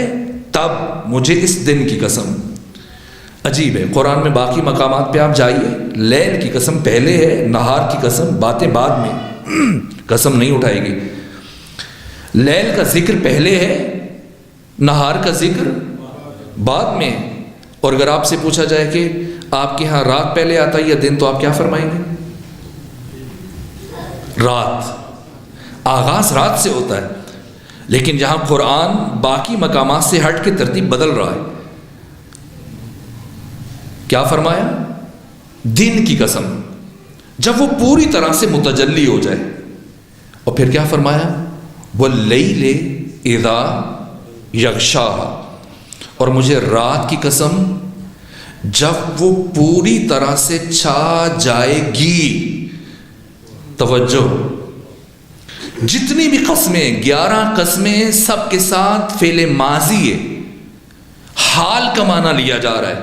تب مجھے اس دن کی قسم۔ عجیب ہے، قرآن میں باقی مقامات پہ آپ جائیے، لیل کی قسم پہلے ہے، نہار کی قسم باتیں بعد میں، قسم نہیں اٹھائے گی۔ لیل کا ذکر پہلے ہے، نہار کا ذکر بعد میں۔ اور اگر آپ سے پوچھا جائے کہ آپ کے ہاں رات پہلے آتا ہے یا دن، تو آپ کیا فرمائیں گے؟ رات، آغاز رات سے ہوتا ہے۔ لیکن جہاں قرآن باقی مقامات سے ہٹ کے ترتیب بدل رہا ہے، کیا فرمایا؟ دن کی قسم جب وہ پوری طرح سے متجلی ہو جائے۔ اور پھر کیا فرمایا؟ وَاللَّيْلِ إِذَا يَغْشَاهَا، اور مجھے رات کی قسم جب وہ پوری طرح سے چھا جائے گی۔ توجہ، جتنی بھی قسمیں، 11 قسمیں، سب کے ساتھ فعل ماضی ہے، حال کا معنی لیا جا رہا ہے۔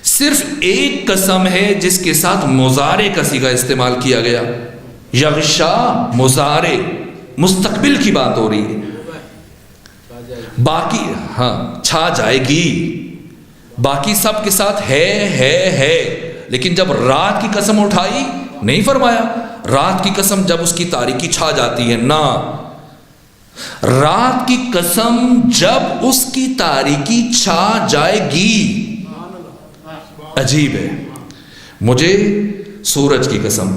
صرف ایک قسم ہے جس کے ساتھ مضارع کا صیغہ استعمال کیا گیا، یغشا، مضارع، مستقبل کی بات ہو رہی ہے۔ باقی چھا جائے گی، باقی سب کے ساتھ ہے، لیکن جب رات کی قسم اٹھائی نہیں فرمایا رات کی قسم جب اس کی تاریکی چھا جاتی ہے، نہ، رات کی قسم جب اس کی تاریکی چھا جائے گی۔ عجیب ہے، مجھے سورج کی قسم،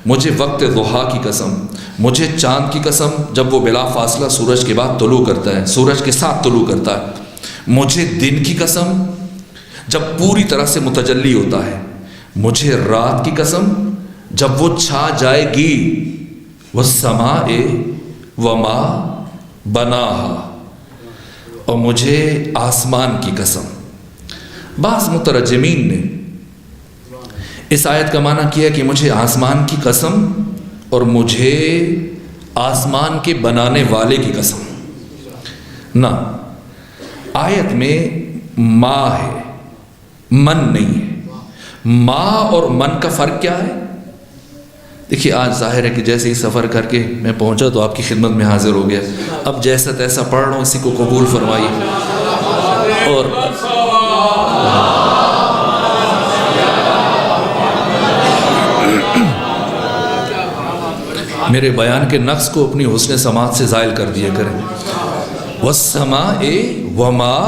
مجھے وقت ضحیٰ کی قسم، مجھے چاند کی قسم جب وہ بلا فاصلہ سورج کے بعد طلوع کرتا ہے، سورج کے ساتھ طلوع کرتا ہے، مجھے دن کی قسم جب پوری طرح سے متجلی ہوتا ہے، مجھے رات کی قسم جب وہ چھا جائے گی، وَالسَّمَاءِ وَمَا بَنَاهَا، اور مجھے آسمان کی قسم۔ بعض مترجمین نے اس آیت کا معنی کیا کہ مجھے آسمان کی قسم اور مجھے آسمان کے بنانے والے کی قسم۔ نہ، آیت میں ما ہے، من نہیں ہے۔ ما اور من کا فرق کیا ہے؟ دیکھیے، آج ظاہر ہے کہ جیسے ہی سفر کر کے میں پہنچا تو آپ کی خدمت میں حاضر ہو گیا، اب جیسا تیسا پڑھ رہا ہوں، اسی کو قبول فرمائیے۔ اور میرے بیان کے نقص کو اپنی حسن سماعت سے زائل کر دیا کریں۔ وَالسَّمَاءِ وَمَا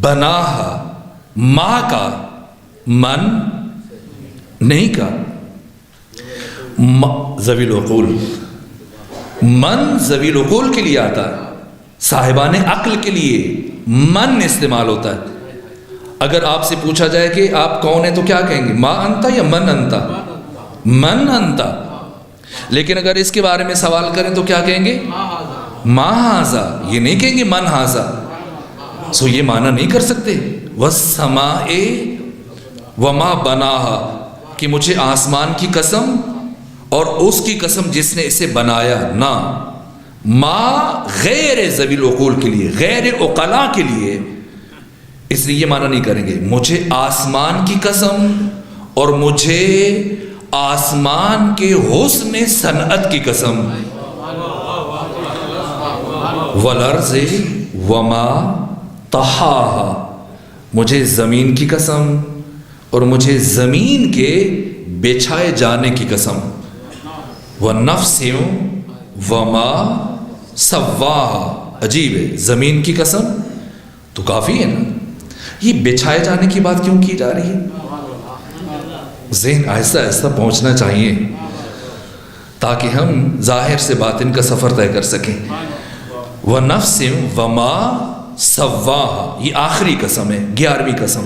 بَنَاهَا، ما کا، من نہیں کا، ذوی العقول، من ذوی العقول کے لیے آتا ہے، صاحبان عقل کے لیے من استعمال ہوتا ہے۔ اگر آپ سے پوچھا جائے کہ آپ کون ہیں تو کیا کہیں گے؟ ما انتا یا من انتا؟ من انتا۔ لیکن اگر اس کے بارے میں سوال کریں تو کیا کہیں گے؟ ما ہاذا، یہ نہیں کہیں گے من ہاذا۔ سو یہ معنی نہیں کر سکتے وَالسَّمَاءِ وَمَا بَنَاهَا، کہ مجھے آسمان کی قسم اور اس کی قسم جس نے اسے بنایا۔ نہ، ما غیر ذوی العقول کے لیے، غیر عقلاء کے لیے، اس لیے یہ معنی نہیں کریں گے مجھے آسمان کی قسم اور مجھے آسمان کے حسن صنعت کی قسم۔ والارض وما طحاها، مجھے زمین کی قسم اور مجھے زمین کے بچھائے جانے کی قسم، والنفس وما سواها، عجیب ہے، زمین کی قسم تو کافی ہے نا، یہ بچھائے جانے کی بات کیوں کی جا رہی ہے؟ ذہن آہستہ آہستہ پہنچنا چاہیے تاکہ ہم ظاہر سے باطن کا سفر طے کر سکیں۔ وَنَفْسٍ وَمَا سَوَّاهَا، یہ آخری قسم ہے، 11ویں قسم،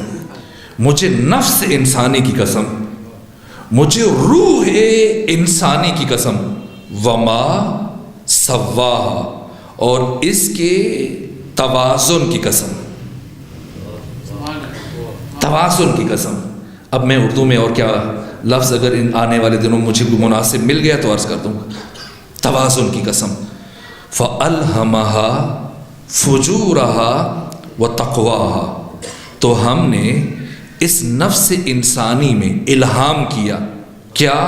مجھے نفس انسانی کی قسم، مجھے روح انسانی کی قسم، وما سواها، اور اس کے توازن کی قسم، توازن کی قسم۔ اب میں اردو میں اور کیا لفظ اگر ان آنے والے دنوں مجھے کوئی مناسب مل گیا تو عرض کر دوں گا، توازن کی قسم۔ فَأَلْهَمَهَا فُجُورَهَا وَتَقْوَاهَا، تو ہم نے اس نفس انسانی میں الہام کیا، کیا؟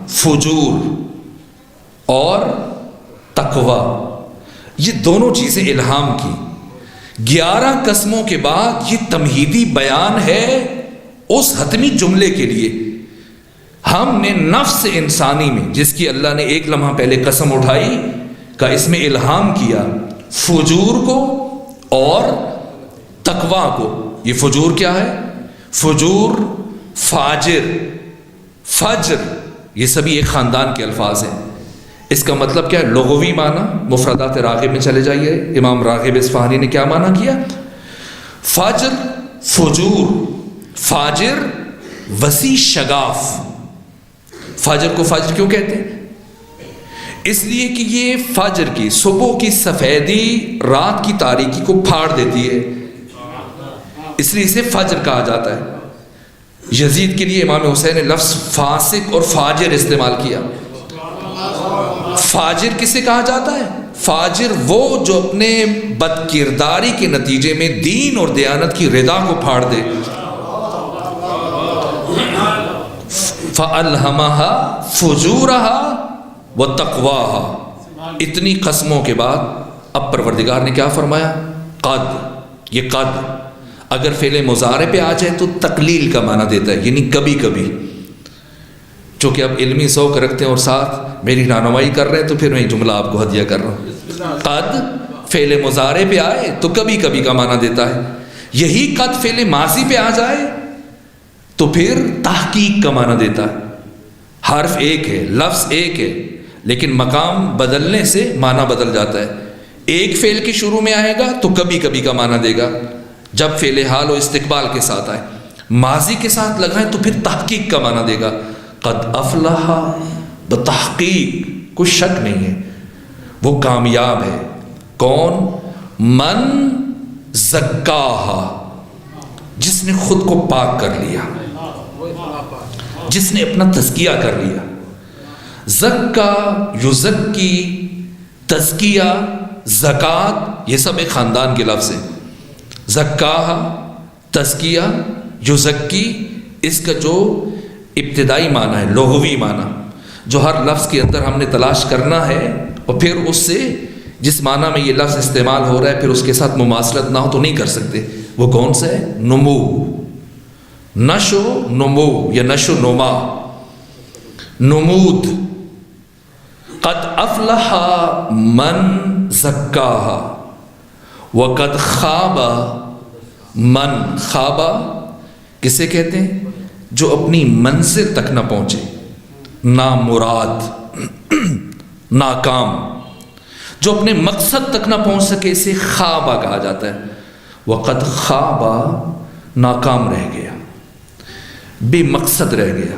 فجور اور تقوی، یہ دونوں چیزیں الہام کی۔ 11 قسموں کے بعد یہ تمہیدی بیان ہے اس حتمی جملے کے لیے۔ ہم نے نفس انسانی میں، جس کی اللہ نے ایک لمحہ پہلے قسم اٹھائی، کا اس میں الہام کیا فجور کو اور تقوی کو۔ یہ فجور کیا ہے؟ فجور، فاجر، فجر، یہ سبھی ایک خاندان کے الفاظ ہیں۔ اس کا مطلب کیا ہے؟ لغوی معنی، مفردات راغب میں چلے جائیے، امام راغب اصفہانی نے کیا معنی کیا؟ فجر، فجور، فاجر، وسیع شگاف۔ فجر کو فجر کیوں کہتے ہیں؟ اس لیے کہ یہ فجر کی، صبح کی سفیدی رات کی تاریکی کو پھاڑ دیتی ہے، اس لیے اسے فجر کہا جاتا ہے۔ یزید کے لیے امام حسین نے لفظ فاسق اور فاجر استعمال کیا۔ فاجر کسے کہا جاتا ہے؟ فاجر وہ جو اپنے بد کرداری کے نتیجے میں دین اور دیانت کی رضا کو پھاڑ دے۔ فَأَلْهَمَهَا فُجُورَهَا وَتَقْوَاهَا، اتنی قسموں کے بعد اب پروردگار نے کیا فرمایا؟ قد، یہ قد اگر فعل مضارع پہ آ جائے تو تقلیل کا معنی دیتا ہے، یعنی کبھی کبھی، چونکہ اب علمی ذوق رکھتے ہیں اور ساتھ میری رہنمائی کر رہے ہیں تو پھر میں جملہ آپ کو ہدیہ کر رہا ہوں۔ قد فعل مضارع پہ آئے تو کبھی کبھی کا معنی دیتا ہے، یہی قد فعل ماضی پہ آ جائے تو پھر تحقیق کا معنی دیتا ہے۔ حرف ایک ہے، لفظ ایک ہے، لیکن مقام بدلنے سے معنی بدل جاتا ہے۔ ایک فعل کے شروع میں آئے گا تو کبھی کبھی کا معنی دے گا جب فعل حال و استقبال کے ساتھ آئے، ماضی کے ساتھ لگائیں تو پھر تحقیق کا معنی دے گا۔ قد افلح، بتحقیق کوئی شک نہیں ہے وہ کامیاب ہے۔ کون؟ من زکاہا، جس نے خود کو پاک کر لیا، جس نے اپنا تزکیہ کر لیا۔ زکا، یزکی، تزکیہ، زکوٰۃ، یہ سب ایک خاندان کے لفظ ہیں۔ زکاہا، تزکیہ، یزکی، اس کا جو ابتدائی معنی ہے، لغوی معنی، جو ہر لفظ کے اندر ہم نے تلاش کرنا ہے اور پھر اس سے جس معنی میں یہ لفظ استعمال ہو رہا ہے پھر اس کے ساتھ مماثلت نہ ہو تو نہیں کر سکتے۔ وہ کون سا ہے؟ نمو، نشو نمو یا نشو نما، نمود۔ قد افلح من زکاہا وقد خواب من خواب، کسے کہتے ہیں؟ جو اپنی منزل تک نہ پہنچے، نامراد، ناکام، جو اپنے مقصد تک نہ پہنچ سکے، اسے خوابہ کہا جاتا ہے۔ وقد خواب، ناکام رہ گیا، بے مقصد رہ گیا۔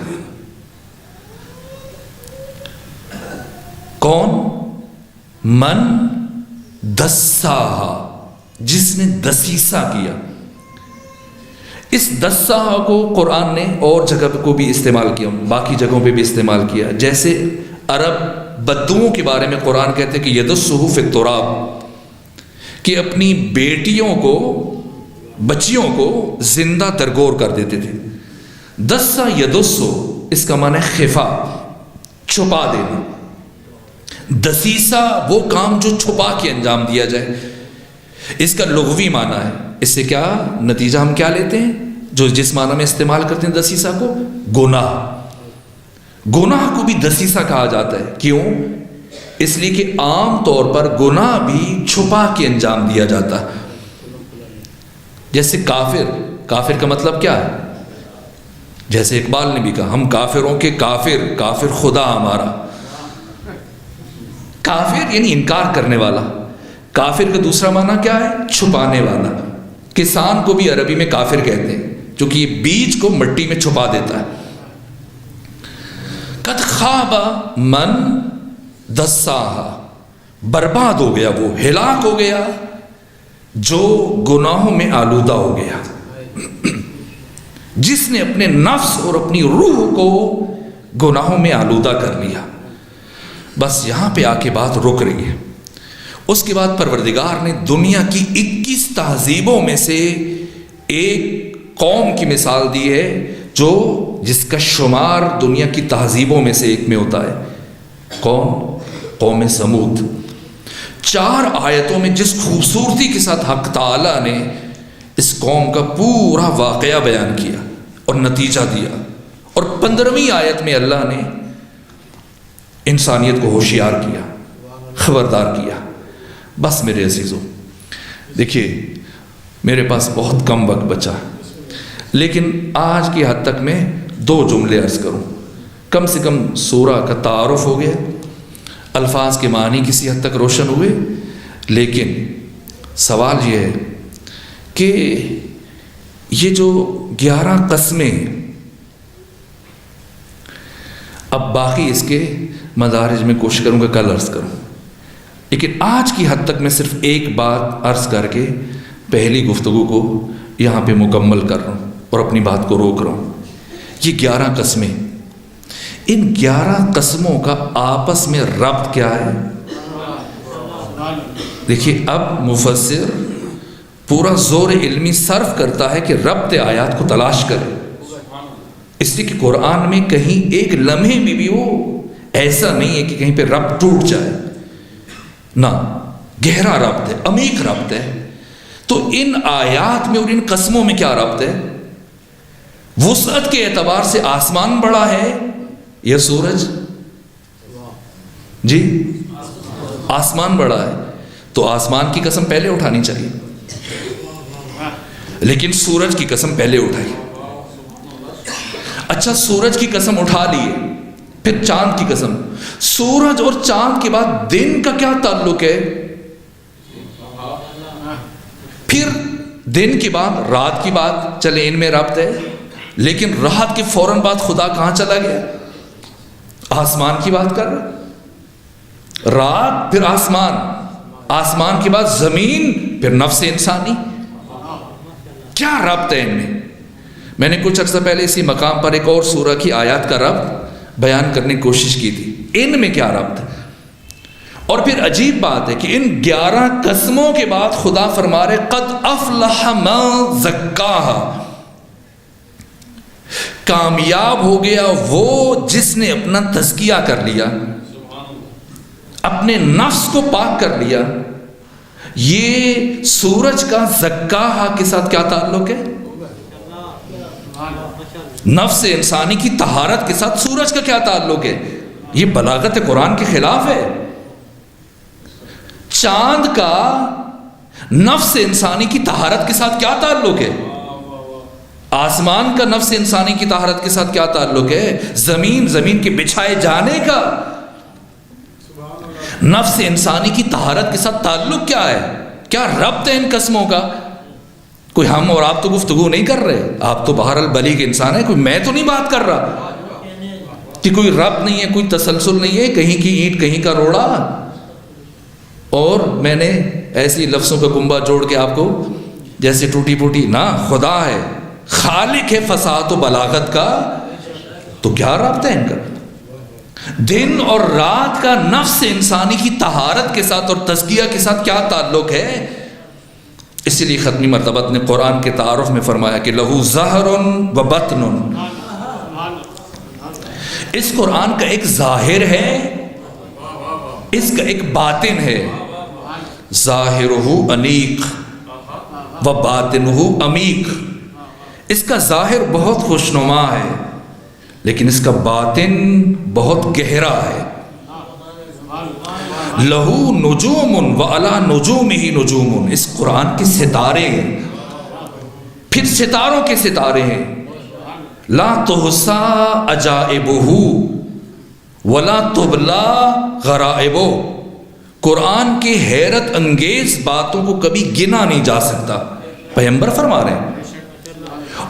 کون؟ من دساہا، جس نے دسیسہ کیا۔ اس دساہا کو قرآن نے اور جگہ کو بھی استعمال کیا، باقی جگہوں پہ بھی استعمال کیا، جیسے عرب بدوؤں کے بارے میں قرآن کہتے ہیں کہ یدسہ فی التراب، کہ اپنی بیٹیوں کو، بچیوں کو زندہ درگور کر دیتے تھے۔ دسا یدسو، اس کا معنی ہے خفا، چھپا دینا۔ دسیسہ وہ کام جو چھپا کے انجام دیا جائے. اس کا لغوی معنی ہے. اس سے کیا نتیجہ ہم کیا لیتے ہیں جو جس معنی میں استعمال کرتے ہیں دسیسہ کو؟ گناہ. گناہ کو بھی دسیسہ کہا جاتا ہے. کیوں؟ اس لیے کہ عام طور پر گناہ بھی چھپا کے انجام دیا جاتا ہے. جیسے کافر کا مطلب کیا ہے؟ جیسے اقبال نے بھی کہا ہم کافروں کے کافر خدا ہمارا. کافر یعنی انکار کرنے والا. کافر کا دوسرا معنی کیا ہے؟ چھپانے والا. کسان کو بھی عربی میں کافر کہتے ہیں کیونکہ یہ بیج کو مٹی میں چھپا دیتا ہے. قد خواب من دساہا، برباد ہو گیا وہ، ہلاک ہو گیا جو گناہوں میں آلودہ ہو گیا، جس نے اپنے نفس اور اپنی روح کو گناہوں میں آلودہ کر لیا. بس یہاں پہ آ کے بات رک رہی ہے. اس کے بعد پروردگار نے دنیا کی 21 تہذیبوں میں سے ایک قوم کی مثال دی ہے جس کا شمار دنیا کی تہذیبوں میں سے ایک میں ہوتا ہے. کون؟ قوم سمود. 4 آیتوں میں جس خوبصورتی کے ساتھ حق تعالیٰ نے اس قوم کا پورا واقعہ بیان کیا اور نتیجہ دیا، اور 15ویں آیت میں اللہ نے انسانیت کو ہوشیار کیا، خبردار کیا. بس میرے عزیزوں، دیکھیے میرے پاس بہت کم وقت بچا، لیکن آج کی حد تک میں 2 جملے عرض کروں. کم سے کم سورہ کا تعارف ہو گیا، الفاظ کے معنی کسی حد تک روشن ہوئے. لیکن سوال یہ ہے کہ یہ جو 11 قسمیں، اب باقی اس کے مدارج میں کوشش کروں گا کل عرض کروں، لیکن آج کی حد تک میں صرف ایک بات عرض کر کے پہلی گفتگو کو یہاں پہ مکمل کر رہا ہوں اور اپنی بات کو روک رہا ہوں. یہ 11 قسمیں، ان 11 قسموں کا آپس میں ربط کیا ہے؟ دیکھیے اب مفسر پورا زور علمی صرف کرتا ہے کہ ربط آیات کو تلاش کرے، اس لیے کہ قرآن میں کہیں ایک لمحے میں بھی وہ ایسا نہیں ہے کہ کہیں پہ ربط ٹوٹ جائے، نہ، گہرا ربط ہے، عمیق ربط ہے. تو ان آیات میں اور ان قسموں میں کیا ربط ہے؟ وسعت کے اعتبار سے آسمان بڑا ہے یا سورج؟ جی آسمان بڑا ہے تو آسمان کی قسم پہلے اٹھانی چاہیے، لیکن سورج کی قسم پہلے اٹھائی. اچھا سورج کی قسم اٹھا لیے، پھر چاند کی قسم. سورج اور چاند کے بعد دن کا کیا تعلق ہے؟ پھر دن کے بعد رات کی بات، چلے ان میں ربط ہے، لیکن رات کے فوراً بعد خدا کہاں چلا گیا؟ آسمان کی بات کر رہا. رات پھر آسمان، آسمان کے بعد زمین، پھر نفس انسانی. کیا ربط ہے ان میں؟ میں نے کچھ عرصہ پہلے اسی مقام پر ایک اور سورہ کی آیات کا ربط بیان کرنے کی کوشش کی تھی. ان میں کیا ربط ہے؟ اور پھر عجیب بات ہے کہ ان 11 قسموں کے بعد خدا فرما رہے قد افلح من زکاہا، کامیاب ہو گیا وہ جس نے اپنا تزکیہ کر لیا، اپنے نفس کو پاک کر لیا. یہ سورج کا زکاہا کے ساتھ کیا تعلق ہے؟ نفس انسانی کی طہارت کے ساتھ سورج کا کیا تعلق ہے؟ یہ بلاغت قرآن کے خلاف ہے. چاند کا نفس انسانی کی طہارت کے ساتھ کیا تعلق ہے؟ آسمان کا نفس انسانی کی طہارت کے ساتھ کیا تعلق ہے؟ زمین کے بچھائے جانے کا نفس انسانی کی طہارت کے ساتھ تعلق کیا ہے؟ کیا ربط ہے ان قسموں کا؟ کوئی ہم اور آپ تو گفتگو نہیں کر رہے، آپ تو بہرحال بلیغ انسان ہے، کوئی میں تو نہیں بات کر رہا کہ کوئی ربط نہیں ہے، کوئی تسلسل نہیں ہے، کہیں کی اینٹ کہیں کا روڑا. اور میں نے ایسی لفظوں کا کنبہ جوڑ کے آپ کو جیسے ٹوٹی پوٹی، نہ، خدا ہے، خالق ہے فصاحت و بلاغت کا، تو کیا ربط ہے ان کا؟ دن اور رات کا نفس انسانی کی طہارت کے ساتھ اور تزکیہ کے ساتھ کیا تعلق ہے؟ اسی لیے ختمی مرتبہ نے قرآن کے تعارف میں فرمایا کہ لہو ظہر و بطن. اس قرآن کا ایک ظاہر ہے اس کا ایک باطن ہے، ظاہرہ انیق و باطنہ عمیق. اس کا ظاہر بہت خوشنما ہے لیکن اس کا باطن بہت گہرا ہے. لہو نجوم و علی نجومہ نجوم، اس قرآن کے ستارے ہیں، پھر ستاروں کے ستارے ہیں. لا تحصی عجائبہ ولا تبلا غرائبہ، قرآن کی حیرت انگیز باتوں کو کبھی گنا نہیں جا سکتا، پیغمبر فرما رہے ہیں.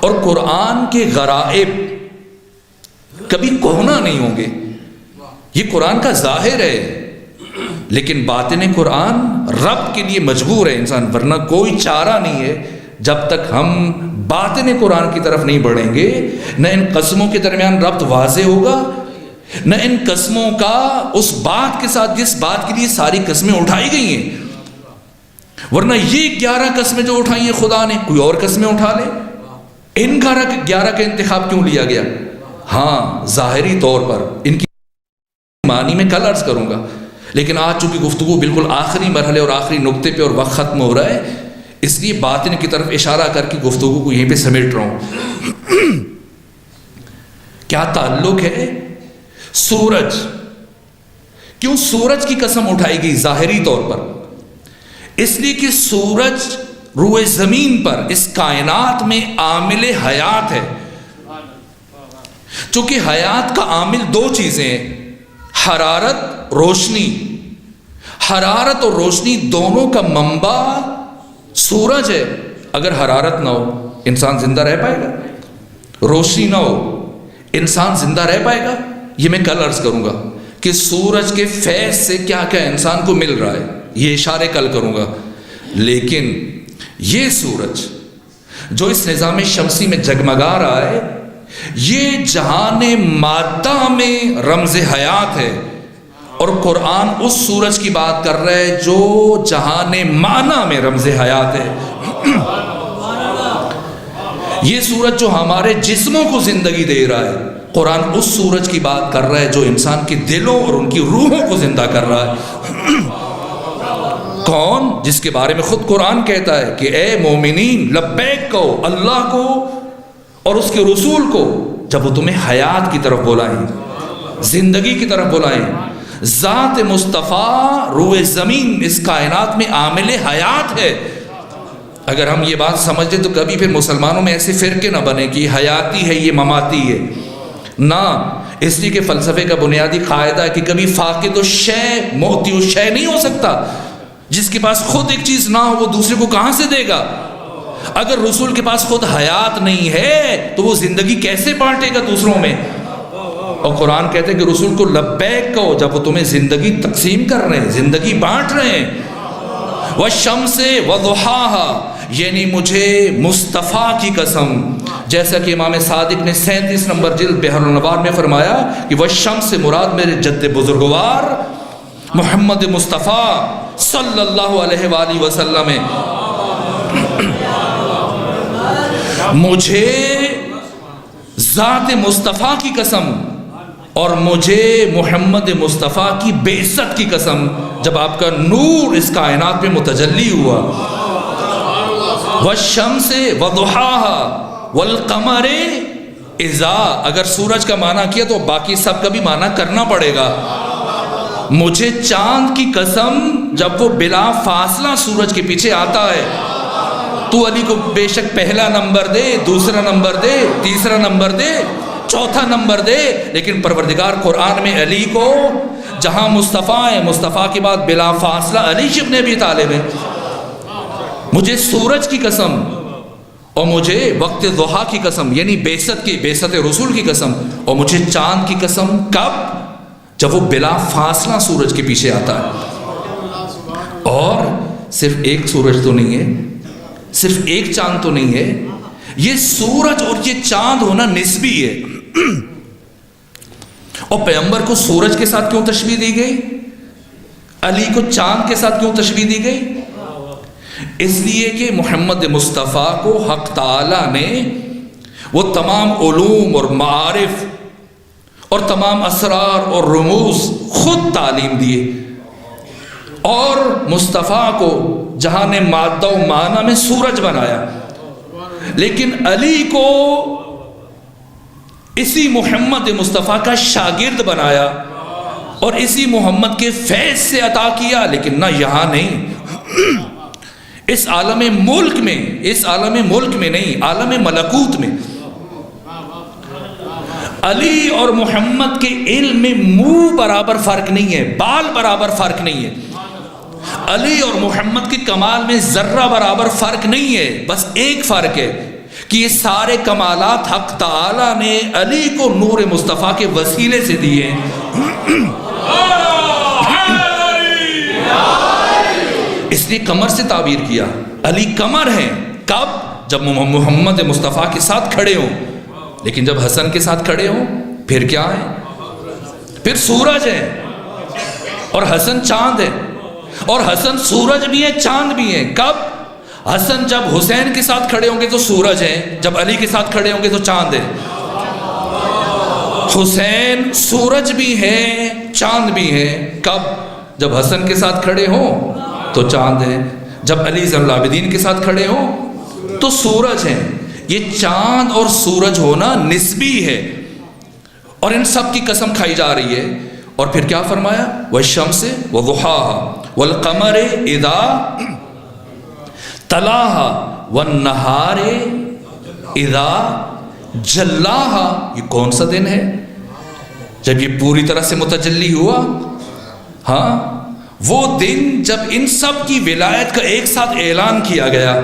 اور قرآن کے غرائب کبھی کوہنا نہیں ہوں گے. یہ قرآن کا ظاہر ہے لیکن باطن قرآن رب کے لیے مجبور ہے انسان، ورنہ کوئی چارہ نہیں ہے جب تک ہم باطن قرآن کی طرف نہیں بڑھیں گے. نہ ان قسموں کے درمیان ربط واضح ہوگا، نہ ان قسموں کا اس بات کے ساتھ جس بات کے لیے ساری قسمیں اٹھائی گئی ہیں. ورنہ یہ 11 قسمیں جو اٹھائی ہیں خدا نے، کوئی اور قسمیں اٹھا لے. ان 11 کا انتخاب کیوں لیا گیا؟ ہاں ظاہری طور پر ان کی معنی میں کل عرض کروں گا، لیکن آج چونکہ گفتگو بالکل آخری مرحلے اور آخری نقطے پہ اور وقت ختم ہو رہا ہے، اس لیے باطن کی طرف اشارہ کر کے گفتگو کو یہیں پہ سمیٹ رہا ہوں. کیا تعلق ہے سورج؟ کیوں سورج کی قسم اٹھائی گئی ظاہری طور پر؟ اس لیے کہ سورج روئے زمین پر اس کائنات میں عامل حیات ہے. چونکہ حیات کا عامل 2 چیزیں ہیں، حرارت، روشنی. حرارت اور روشنی دونوں کا منبع سورج ہے. اگر حرارت نہ ہو انسان زندہ رہ پائے گا؟ روشنی نہ ہو انسان زندہ رہ پائے گا؟ یہ میں کل عرض کروں گا کہ سورج کے فیض سے کیا کیا انسان کو مل رہا ہے، یہ اشارے کل کروں گا. لیکن یہ سورج جو اس نظام شمسی میں جگمگا رہا ہے، یہ جہان مادہ میں رمز حیات ہے. اور قرآن اس سورج کی بات کر رہا ہے جو جہان معنی میں رمز حیات ہے. یہ سورج جو ہمارے جسموں کو زندگی دے رہا ہے، قرآن اس سورج کی بات کر رہا ہے جو انسان کے دلوں اور ان کی روحوں کو زندہ کر رہا ہے. کون؟ جس کے بارے میں خود قرآن کہتا ہے کہ اے مومنین لبیک کہو اللہ کو اور اس کے رسول کو جب وہ تمہیں حیات کی طرف بلائیں، زندگی کی طرف بلائیں. ذات مصطفیٰ روئے زمین اس کائنات میں عامل حیات ہے. اگر ہم یہ بات سمجھیں تو کبھی پھر مسلمانوں میں ایسے فرقے نہ بنے کہ یہ حیاتی ہے یہ مماتی ہے. نہ، اس لیے کہ فلسفے کا بنیادی قاعدہ ہے کہ کبھی فاقد الشے معطی الشے نہیں ہو سکتا. جس کے پاس خود ایک چیز نہ ہو وہ دوسرے کو کہاں سے دے گا؟ اگر رسول کے پاس خود حیات نہیں ہے تو وہ زندگی کیسے بانٹے گا دوسروں میں؟ اور قرآن کہتے ہیں کہ رسول کو لبیک کہو جب وہ تمہیں زندگی تقسیم کر رہے ہیں، زندگی بانٹ رہے ہیں. والشمس وضحاها، یعنی مجھے مصطفیٰ کی قسم، جیسا کہ امام صادق نے 37 نمبر جلد بحر الانوار میں فرمایا کہ والشمس سے مراد میرے جد بزرگوار محمد مصطفیٰ صلی اللہ علیہ وآلہ وسلم ہے. مجھے ذات مصطفیٰ کی قسم اور مجھے محمد مصطفیٰ کی بعثت کی قسم جب آپ کا نور اس کائنات میں متجلی ہوا. والشمس وضحاها والقمر اذا، اگر سورج کا معنی کیا تو باقی سب کا بھی معنی کرنا پڑے گا. مجھے چاند کی قسم جب وہ بلا فاصلہ سورج کے پیچھے آتا ہے. تو علی کو بے شک پہلا نمبر دے، دوسرا نمبر دے، تیسرا نمبر دے، چوتھا نمبر دے، لیکن پروردگار قرآن میں علی کو جہاں مصطفیٰ ہے، مصطفیٰ کے بعد بلا فاصلہ علی ابن ابی طالب ہے. مجھے سورج کی قسم اور مجھے وقت ضحیٰ کی قسم یعنی بعثت رسول کی قسم، اور مجھے چاند کی قسم کب؟ جب وہ بلا فاصلہ سورج کے پیچھے آتا ہے. اور صرف ایک سورج تو نہیں ہے، صرف ایک چاند تو نہیں ہے، یہ سورج اور یہ چاند ہونا نسبی ہے. اور پیغمبر کو سورج کے ساتھ کیوں تشبیہ دی گئی؟ علی کو چاند کے ساتھ کیوں تشبیہ دی گئی؟ اس لیے کہ محمد مصطفیٰ کو حق تعالی نے وہ تمام علوم اور معارف اور تمام اسرار اور رموز خود تعلیم دیے. اور مصطفیٰ کو جہاں نے مادہ و معنی میں سورج بنایا، لیکن علی کو اسی محمد مصطفیٰ کا شاگرد بنایا اور اسی محمد کے فیض سے عطا کیا، لیکن نہ یہاں نہیں، اس عالم ملک میں نہیں، عالم ملکوت میں علی اور محمد کے علم میں منہ برابر فرق نہیں ہے، بال برابر فرق نہیں ہے، علی اور محمد کے کمال میں ذرہ برابر فرق نہیں ہے، بس ایک فرق ہے کہ یہ سارے کمالات حق تعالی نے علی کو نور مصطفیٰ کے وسیلے سے دیے ہیں۔ اس لیے قمر سے تعبیر کیا، علی قمر ہیں، کب؟ جب محمد مصطفیٰ کے ساتھ کھڑے ہوں، لیکن جب حسن کے ساتھ کھڑے ہوں پھر کیا ہے؟ پھر سورج ہے، اور حسن چاند ہے، اور حسن سورج بھی ہے چاند بھی ہے۔ کب؟ حسن جب حسین کے ساتھ کھڑے ہوں گے تو سورج ہیں، جب علی کے ساتھ کھڑے ہوں گے تو چاند ہے۔ حسین سورج بھی ہے چاند بھی ہے، کب؟ جب حسن کے ساتھ کھڑے ہوں تو چاند ہے، جب علی زین العابدین کے ساتھ کھڑے ہوں تو سورج ہیں۔ یہ چاند اور سورج ہونا نسبی ہے، اور ان سب کی قسم کھائی جا رہی ہے۔ اور پھر کیا فرمایا؟ والشمس وضحاها والقمر اذا تلاها والنہار اذا جلاها۔ یہ کون سا دن ہے جب یہ پوری طرح سے متجلی ہوا؟ ہاں، وہ دن جب ان سب کی ولایت کا ایک ساتھ اعلان کیا گیا۔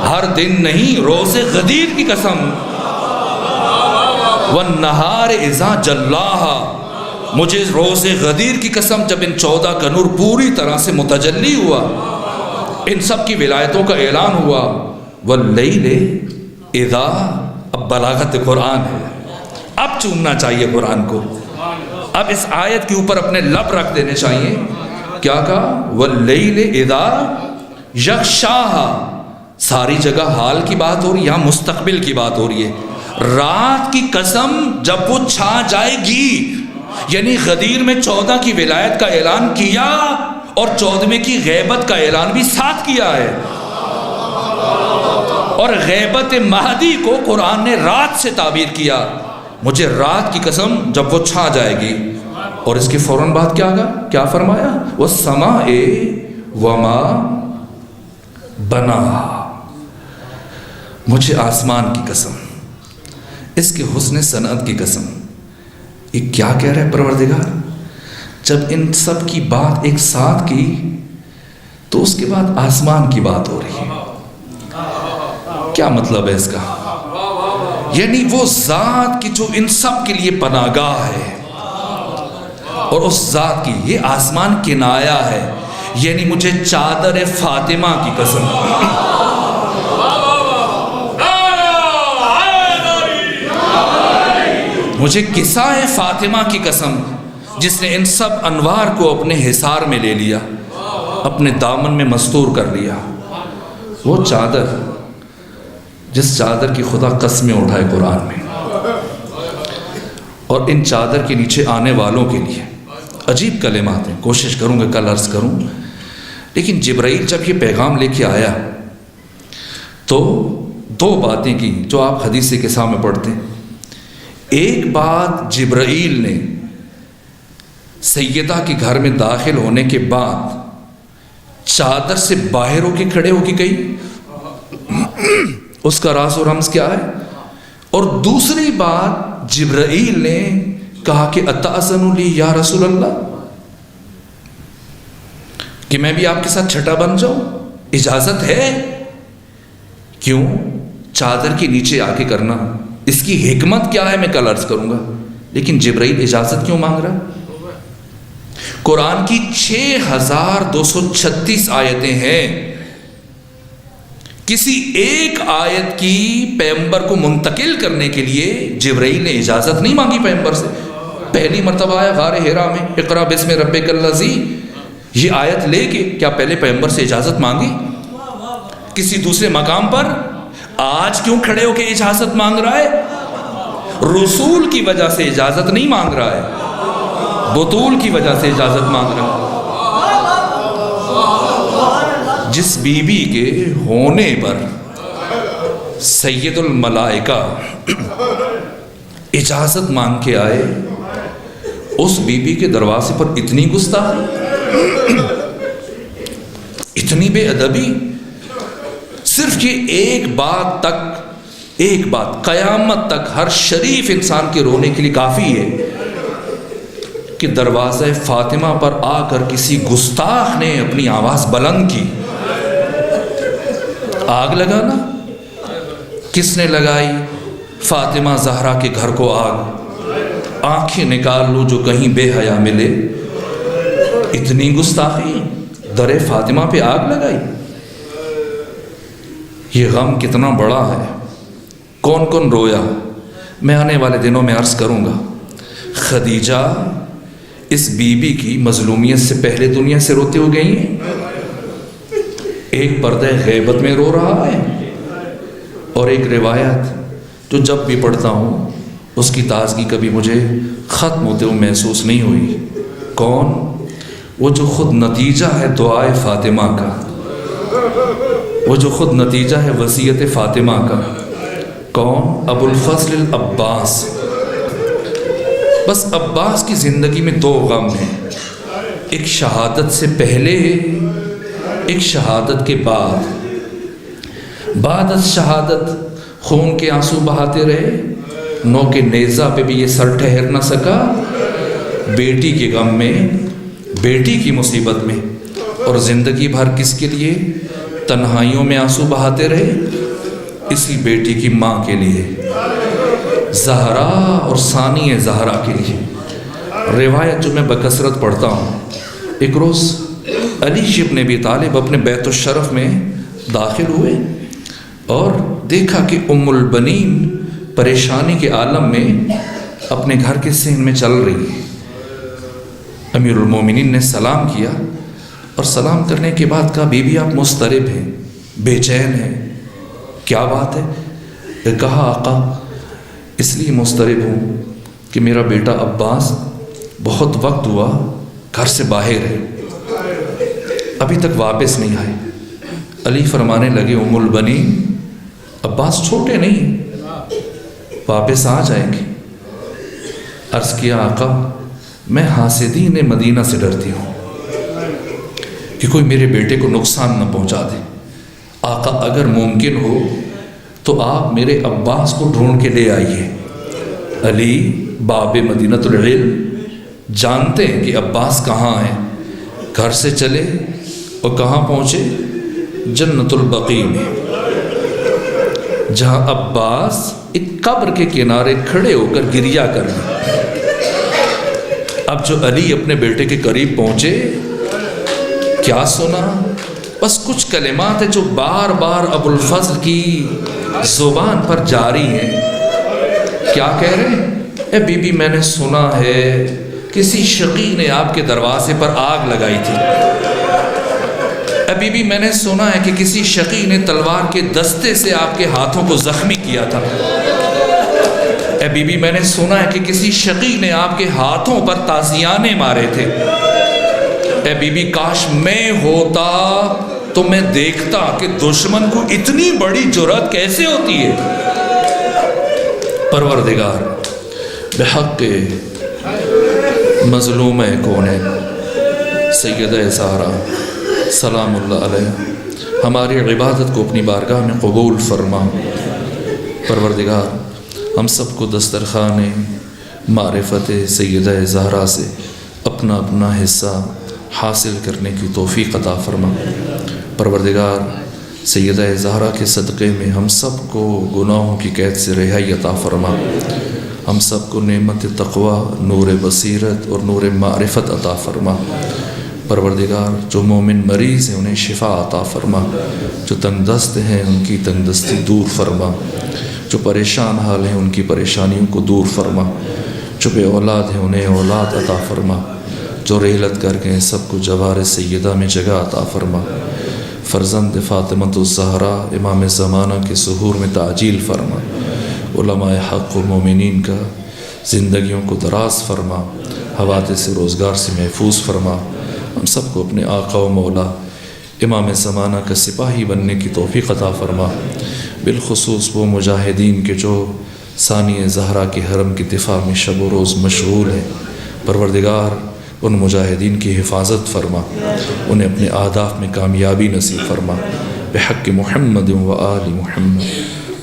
ہر دن نہیں، روز غدیر کی قسم، والنہار اذا جلاها، مجھے روز غدیر کی قسم جب ان 14 کا نور پوری طرح سے متجلی ہوا، ان سب کی ولایتوں کا اعلان ہوا۔ واللیل اذا، اب بلاغت قرآن ہے، اب چومنا چاہیے قرآن کو، اب اس آیت کے اوپر اپنے لب رکھ دینے چاہیے۔ کیا کہا؟ واللیل اذا یغشاها، ساری جگہ حال کی بات ہو رہی ہے، یہاں مستقبل کی بات ہو رہی ہے۔ رات کی قسم جب وہ چھا جائے گی، یعنی غدیر میں 14 کی ولایت کا اعلان کیا اور 14ویں کی غیبت کا اعلان بھی ساتھ کیا ہے، اور غیبت مہدی کو قرآن نے رات سے تعبیر کیا۔ مجھے رات کی قسم جب وہ چھا جائے گی، اور اس کے فوراً بعد کیا فرمایا؟ والسماء وما بناہا، مجھے آسمان کی قسم، اس کے حسن صنعت کی قسم۔ یہ کیا کہہ رہا ہے پروردگار؟ جب ان سب کی بات ایک ساتھ کی تو اس کے بعد آسمان کی بات ہو رہی ہے۔ کیا مطلب ہے اس کا؟ یعنی وہ ذات کی جو ان سب کے لیے پناہ گاہ ہے، اور اس ذات کی یہ آسمان کنایا ہے، یعنی مجھے چادر فاطمہ کی قسم، مجھے قصہ فاطمہ کی قسم، جس نے ان سب انوار کو اپنے حصار میں لے لیا، اپنے دامن میں مستور کر لیا۔ وہ چادر جس چادر کی خدا قسمیں اٹھائے قرآن میں، اور ان چادر کے نیچے آنے والوں کے لیے عجیب کلمات ہیں، کوشش کروں گا کل عرض کروں۔ لیکن جبرائیل جب یہ پیغام لے کے آیا تو 2 باتیں کی جو آپ حدیث کے سامنے پڑھتے ہیں۔ ایک بات، جبرائیل نے سیدہ کے گھر میں داخل ہونے کے بعد چادر سے باہر ہو کے کھڑے ہو کے گئی، اس کا راز و رمز کیا ہے؟ اور دوسری بات، جبرائیل نے کہا کہ اتأذن لی یا رسول اللہ، کہ میں بھی آپ کے ساتھ چھٹا بن جاؤں، اجازت ہے؟ کیوں چادر کے نیچے آ کے کرنا؟ اس کی حکمت کیا ہے میں کل عرض کروں گا، لیکن جبرائیل اجازت کیوں مانگ رہا؟ قرآن کی 6236 آیتیں ہیں، کسی ایک آیت کی پیغمبر کو منتقل کرنے کے لیے جبرائیل نے اجازت نہیں مانگی پیغمبر سے۔ پہلی مرتبہ آیا غار حرا میں، اقرا بسم ربک الذی، یہ آیت لے کے کیا پہلے پیغمبر سے اجازت مانگی؟ کسی دوسرے مقام پر؟ آج کیوں کھڑے ہو کے اجازت مانگ رہا ہے؟ رسول کی وجہ سے اجازت نہیں مانگ رہا ہے، بطول کی وجہ سے اجازت مانگ رہا ہے۔ جس بی بی کے ہونے پر سید الملائکہ اجازت مانگ کے آئے، اس بی بی کے دروازے پر اتنی گستاخی، اتنی بے ادبی، صرف یہ ایک بات قیامت تک ہر شریف انسان کے رونے کے لیے کافی ہے کہ دروازہ فاطمہ پر آ کر کسی گستاخ نے اپنی آواز بلند کی۔ آگ لگانا کس نے لگائی؟ فاطمہ زہرا کے گھر کو آگ، آنکھیں نکال لو جو کہیں بے حیا ملے، اتنی گستاخی، در فاطمہ پہ آگ لگائی۔ یہ غم کتنا بڑا ہے، کون کون رویا؟ میں آنے والے دنوں میں عرض کروں گا۔ خدیجہ اس بی بی کی مظلومیت سے پہلے دنیا سے روتے ہو گئی ہیں، ایک پردہ غیبت میں رو رہا ہے، اور ایک روایت جو جب بھی پڑھتا ہوں اس کی تازگی کبھی مجھے ختم ہوتے ہوئے محسوس نہیں ہوئی۔ کون؟ وہ جو خود نتیجہ ہے دعائے فاطمہ کا، وہ جو خود نتیجہ ہے وصیت فاطمہ کا۔ کون؟ ابو الفضل العباس۔ بس عباس کی زندگی میں دو غم ہیں، ایک شہادت سے پہلے، ایک شہادت کے بعد۔ بعد از شہادت خون کے آنسو بہاتے رہے، نو کے نیزہ پہ بھی یہ سر ٹھہر نہ سکا، بیٹی کے غم میں، بیٹی کی مصیبت میں، اور زندگی بھر کس کے لیے تنہائیوں میں آنسو بہاتے رہے؟ اسی بیٹی کی ماں کے لیے، زہرا اور ثانی زہرا کے لیے۔ روایت جو میں بکثرت پڑھتا ہوں، ایک روز علی ابن ابی طالب اپنے بیت الشرف میں داخل ہوئے اور دیکھا کہ ام البنین پریشانی کے عالم میں اپنے گھر کے صحن میں چل رہی ہے۔ امیر المومنین نے سلام کیا، اور سلام کرنے کے بعد کہا بی بی آپ مضطرب ہیں، بے چین ہیں، کیا بات ہے؟ کہا آقا اس لیے مضطرب ہوں کہ میرا بیٹا عباس بہت وقت ہوا گھر سے باہر ہے، ابھی تک واپس نہیں آئے۔ علی فرمانے لگے ام البنین عباس چھوٹے نہیں، واپس آ جائیں گے۔ عرض کیا آقا میں حاسدین مدینہ سے ڈرتی ہوں کہ کوئی میرے بیٹے کو نقصان نہ پہنچا دے۔ آقا اگر ممکن ہو تو آپ میرے عباس کو ڈھونڈ کے لے آئیے۔ علی باب مدینۃ العلم جانتے ہیں کہ عباس کہاں ہیں، گھر سے چلے اور کہاں پہنچے؟ جنت البقیع میں، جہاں عباس ایک قبر کے کنارے کھڑے ہو کر گریا کر رہے۔ اب جو علی اپنے بیٹے کے قریب پہنچے، کیا سنا؟ بس کچھ کلمات ہیں جو بار بار ابو الفضل کی زبان پر جاری ہیں۔ کیا کہہ رہے ہیں؟ اے بی بی میں نے سنا ہے کسی شقی نے آپ کے دروازے پر آگ لگائی تھی۔ اے بی بی میں نے سنا ہے کہ کسی شقی نے تلوار کے دستے سے آپ کے ہاتھوں کو زخمی کیا تھا۔ اے بی بی میں نے سنا ہے کہ کسی شقی نے آپ کے ہاتھوں پر تازیانے مارے تھے۔ اے بی بی کاش میں ہوتا تو میں دیکھتا کہ دشمن کو اتنی بڑی جرأت کیسے ہوتی ہے۔ پروردگار بحق مظلوم کون ہے سیدہ زہرا سلام اللہ علیہ ہماری عبادت کو اپنی بارگاہ میں قبول فرما۔ پروردگار ہم سب کو دسترخوان معرفت سیدہ زہرا سے اپنا اپنا حصہ حاصل کرنے کی توفیق عطا فرما۔ پروردگار سیدہ زہرا کے صدقے میں ہم سب کو گناہوں کی قید سے رہائی عطا فرما، ہم سب کو نعمت تقوی، نور بصیرت اور نور معرفت عطا فرما۔ پروردگار جو مومن مریض ہیں انہیں شفا عطا فرما، جو تنگ دست ہیں ان کی تنگ دستی دور فرما، جو پریشان حال ہیں ان کی پریشانیوں کو دور فرما، جو بے اولاد ہیں انہیں اولاد عطا فرما، جو رحلت کر گئے سب کو جوار سیدہ میں جگہ عطا فرما۔ فرزند فاطمۃ الزہرا امام زمانہ کے ظہور میں تعجیل فرما، علماء حق و مومنین کا زندگیوں کو دراز فرما، حوادث روزگار سے محفوظ فرما۔ ہم سب کو اپنے آقا و مولا امام زمانہ کا سپاہی بننے کی توفیق عطا فرما، بالخصوص وہ مجاہدین کے جو ثانی زہرا کے حرم کی دفاع میں شب و روز مشغول ہیں، پروردگار ان مجاہدین کی حفاظت فرما، انہیں اپنے اہداف میں کامیابی نصیب فرما، بحق محمد و آل محمد،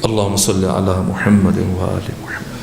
اللہم صلی علی محمد و آل محمد۔